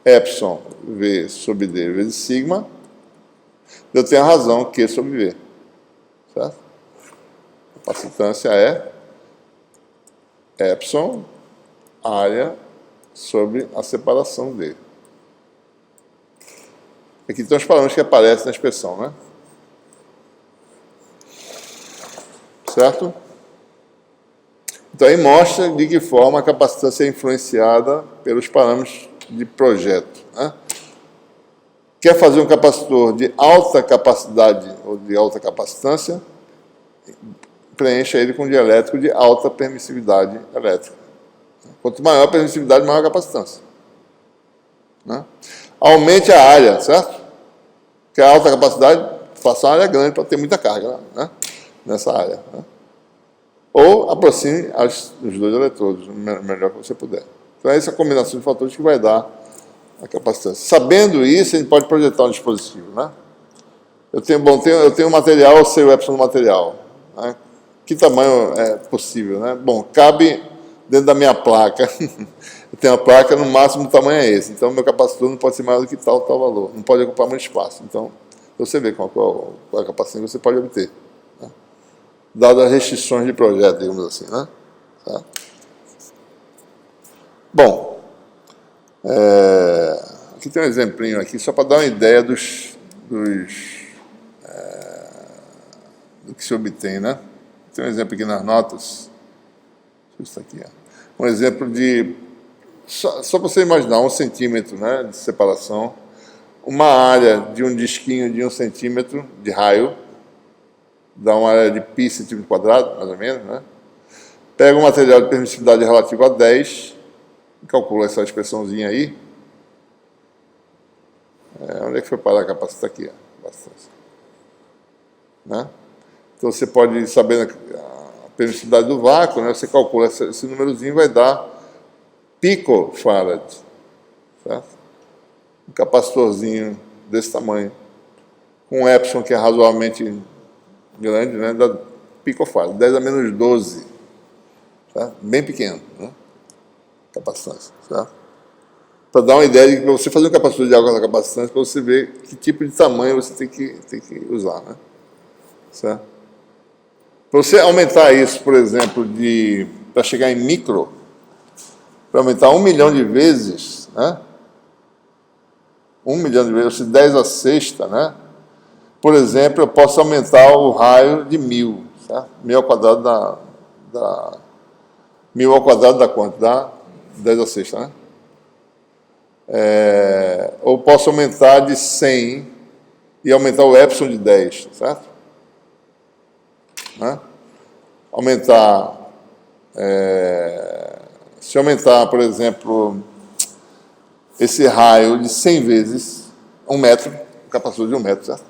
a Epsilon V sobre D vezes sigma. Eu tenho a razão Q sobre V. Certo? A capacitância é Epsilon área sobre a separação D. Aqui estão os parâmetros que aparecem na expressão, né? Certo? Então aí mostra de que forma a capacitância é influenciada pelos parâmetros de projeto, né? Quer fazer um capacitor de alta capacidade ou de alta capacitância, preencha ele com um dielétrico de alta permissividade elétrica. Quanto maior a permissividade, maior a capacitância. Né? Aumente a área, certo? Porque a alta capacidade, faça uma área grande para ter muita carga, né? Nessa área. Né? Ou aproxime os dois eletrodos, o melhor que você puder. Então, essa é a combinação de fatores que vai dar a capacitância. Sabendo isso, a gente pode projetar um dispositivo. Né? Eu tenho um material, eu sei o epsilon do material. Né? Que tamanho é possível? Né? Bom, cabe dentro da minha placa. Eu tenho uma placa, no máximo o tamanho é esse. Então, meu capacitor não pode ser maior do que tal valor. Não pode ocupar muito espaço. Então, você vê qual é a capacidade que você pode obter. dadas as restrições de projeto, digamos assim, né? Tá? Bom, aqui tem um exemplinho aqui, só para dar uma ideia do que se obtém, né? Tem um exemplo aqui nas notas. Isso aqui, ó. Um exemplo de... Só para você imaginar, 1 centímetro, né, de separação. Uma área de um disquinho de 1 centímetro de raio. Dá uma área de π centímetro quadrado, mais ou menos, né? Pega um material de permissividade relativa a 10. Calcula essa expressãozinha aí. Onde é que foi parar a capacidade? Aqui, ó. Né? Então, você pode saber a permissividade do vácuo, né? Você calcula esse númerozinho, vai dar picofarad, certo? Um capacitorzinho desse tamanho, com um epsilon que é razoavelmente grande, né? Da picofarad, 10 a menos 12, tá? Bem pequeno, né? Capacitância, certo? Para dar uma ideia de que você fazer um capacitor de água com capacitância, para você ver que tipo de tamanho você tem que usar, né? Certo? Para você aumentar isso, por exemplo, para chegar em micro, para aumentar 1 milhão de vezes, né? 1 milhão de vezes, 10 a sexta, né? Por exemplo, eu posso aumentar o raio de 1000, certo? 1000 ao quadrado da 1000 ao quadrado dá quanto? Dá 10 a sexta, né? Ou posso aumentar de 100 e aumentar o epsilon de 10, certo? Né? Aumentar, se aumentar, por exemplo, esse raio de 100 vezes, 1 metro, um capacitor de 1 metro, certo?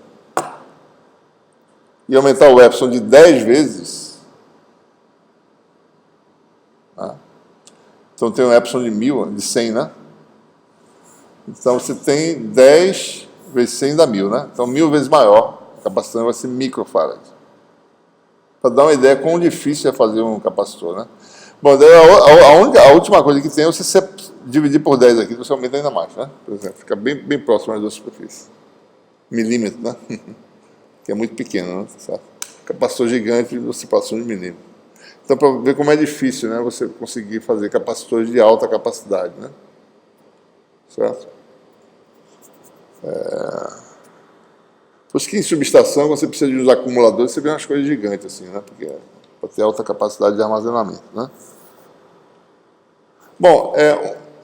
E aumentar o epsilon de 10 vezes, né? Então tem um epsilon de 1000, de 100, né? Então você tem 10 vezes 100 dá 1000, né? Então 1000 vezes maior, a capacitância vai ser microfarad. Para dar uma ideia quão difícil é fazer um capacitor, né? Bom, a última coisa que tem é você dividir por 10 aqui, você aumenta ainda mais, né? Por exemplo, fica bem próximo das duas superfícies. Milímetro, né? Que é muito pequeno, né? Sabe? Capacitor gigante, você passou de milímetro. Então, para ver como é difícil, né? Você conseguir fazer capacitores de alta capacidade, né? Certo? Por isso que em subestação você precisa de uns acumuladores, você vê umas coisas gigantes assim, né? Porque para ter alta capacidade de armazenamento, né? Bom,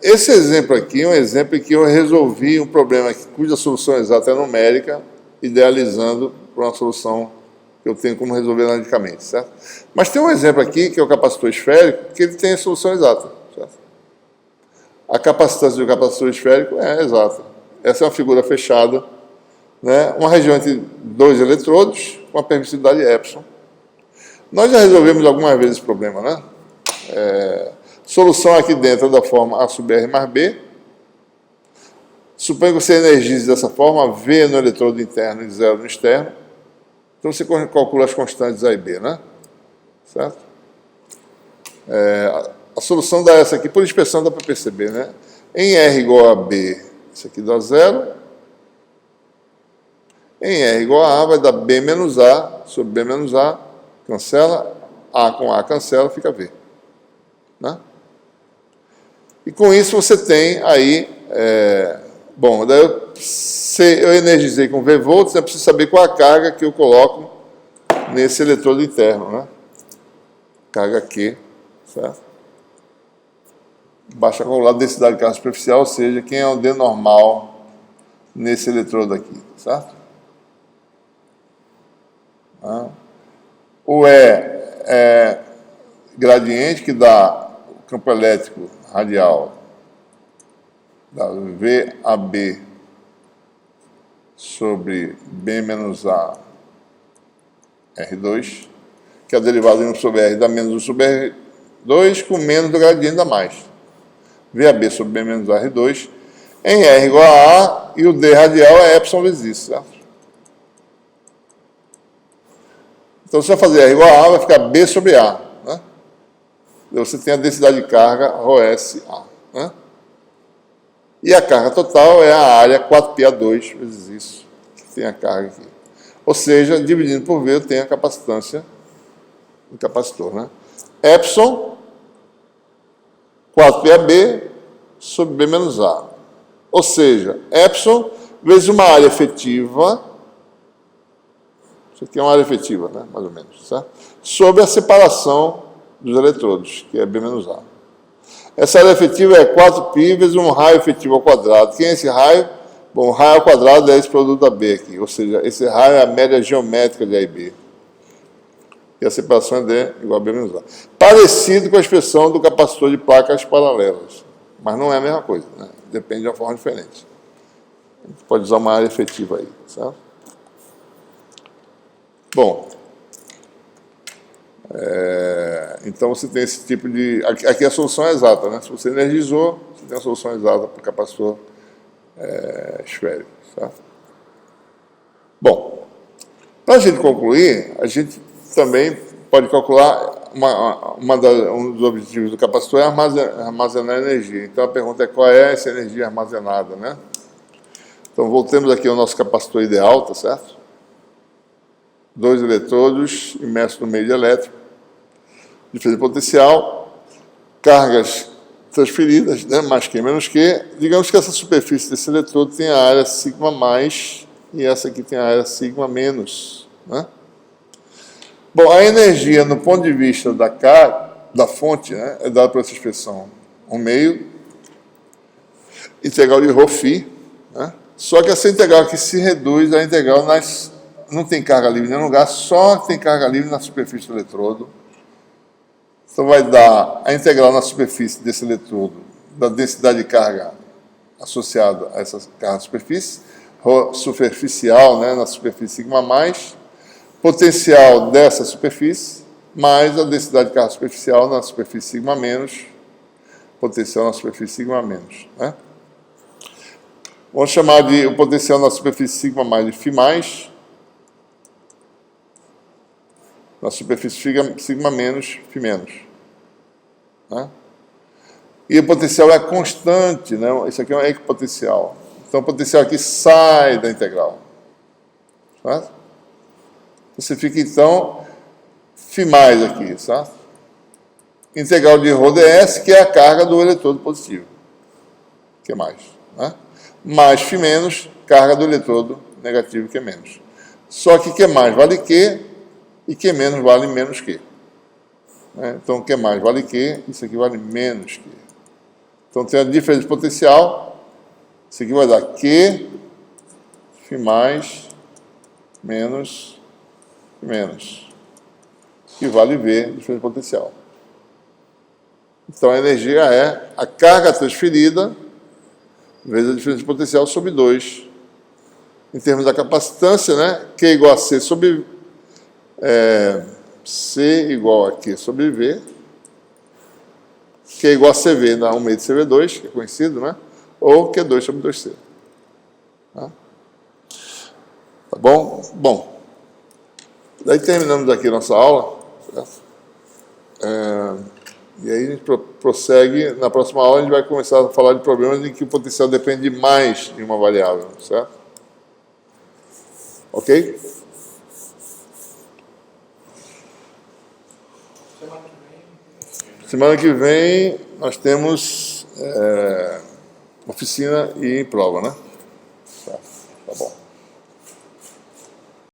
esse exemplo aqui é um exemplo em que eu resolvi um problema cuja solução exata é numérica, idealizando para uma solução que eu tenho como resolver analiticamente, certo? Mas tem um exemplo aqui, que é o capacitor esférico, que ele tem a solução exata, certo? A capacitância do capacitor esférico é exata. Essa é uma figura fechada, né? Uma região entre 2 eletrodos, com a permissividade epsilon. Nós já resolvemos algumas vezes esse problema, né? Solução aqui dentro da forma A sub R mais B. Suponha que você energize dessa forma, V no eletrodo interno e 0 no externo. Então você calcula as constantes A e B, né? Certo? A solução dá essa aqui, por expressão dá para perceber, né? Em R igual a B, isso aqui dá 0. Em R igual a vai dar B menos A, sobre B menos A, cancela, A com A cancela, fica V. Né? E com isso você tem aí, bom, daí eu energizei com V volts, eu preciso saber qual a carga que eu coloco nesse eletrodo interno, né? Carga Q, certo? Basta calcular a densidade de carga superficial, ou seja, quem é o D normal nesse eletrodo aqui, certo? O E é gradiente, que dá o campo elétrico radial da VAB sobre B menos A R2, que é a derivada de 1 sobre R dá menos 1 sobre R2, com menos do gradiente dá mais. VAB sobre B menos A R2, em R igual a A, e o D radial é epsilon vezes isso, certo? Então, se você fazer R igual a A, vai ficar B sobre A, né? Você tem a densidade de carga ρS A, né? E a carga total é a área 4πA2 vezes isso, que tem a carga aqui. Ou seja, dividindo por V, eu tenho a capacitância do capacitor, né? Epsilon 4πAB sobre B menos A. Ou seja, Epsilon vezes uma área efetiva, isso aqui é uma área efetiva, né? Mais ou menos, certo? Sobre a separação dos eletrodos, que é B menos A. Essa área efetiva é 4π vezes um raio efetivo ao quadrado. Quem é esse raio? Bom, o raio ao quadrado é esse produto da B aqui, ou seja, esse raio é a média geométrica de A e B. E a separação é D igual a B menos A. Parecido com a expressão do capacitor de placas paralelas, mas não é a mesma coisa, né? Depende de uma forma diferente. A gente pode usar uma área efetiva aí, certo? Bom, então você tem esse tipo de... Aqui a solução é exata, né? Se você energizou, você tem a solução exata para o capacitor esférico, certo? Bom, para a gente concluir, a gente também pode calcular um dos objetivos do capacitor é armazenar energia. Então a pergunta é qual é essa energia armazenada, né? Então voltemos aqui ao nosso capacitor ideal, tá certo? 2 eletrodos imersos no meio elétrico, diferença potencial, cargas transferidas, né? Mais Q menos Q. Digamos que essa superfície desse eletrodo tem a área sigma mais e essa aqui tem a área sigma menos, né? Bom, a energia, no ponto de vista da fonte, né, é dada por essa expressão 1/2 integral de ρφ, né? Só que essa integral aqui se reduz à integral não tem carga livre em nenhum lugar, só tem carga livre na superfície do eletrodo. Então vai dar a integral na superfície desse eletrodo da densidade de carga associada a essa carga superfície, superficial, né, na superfície sigma mais, potencial dessa superfície, mais a densidade de carga superficial na superfície sigma menos, potencial na superfície sigma menos, né? Vamos chamar o potencial na superfície sigma mais de φ mais, na superfície sigma menos, φ menos, né? E o potencial é constante, né? Isso aqui é um equipotencial. Então o potencial aqui sai da integral, certo? Você fica, então, φ mais aqui, certo? Integral de ρds, que é a carga do eletrodo positivo. Que é mais, né? Mais φ menos, carga do eletrodo negativo, que é menos. Só que Q mais vale Q e Q menos vale menos Q. Né? Então, Q mais vale Q, isso aqui vale menos Q. Então, tem a diferença de potencial. Isso aqui vai dar Q, φ mais, menos que vale V, diferença de potencial. Então a energia é a carga transferida vezes a diferença de potencial sobre 2. Em termos da capacitância, né? Q igual a C sobre C igual a Q sobre V. Q igual a CV na 1/2 de CV2, que é conhecido, né? Ou Q2 sobre 2C. Tá bom? Bom. Daí terminamos aqui a nossa aula, certo? E aí a gente prossegue, na próxima aula a gente vai começar a falar de problemas em que o potencial depende mais de uma variável, certo? Ok? Semana que vem nós temos oficina e prova, né?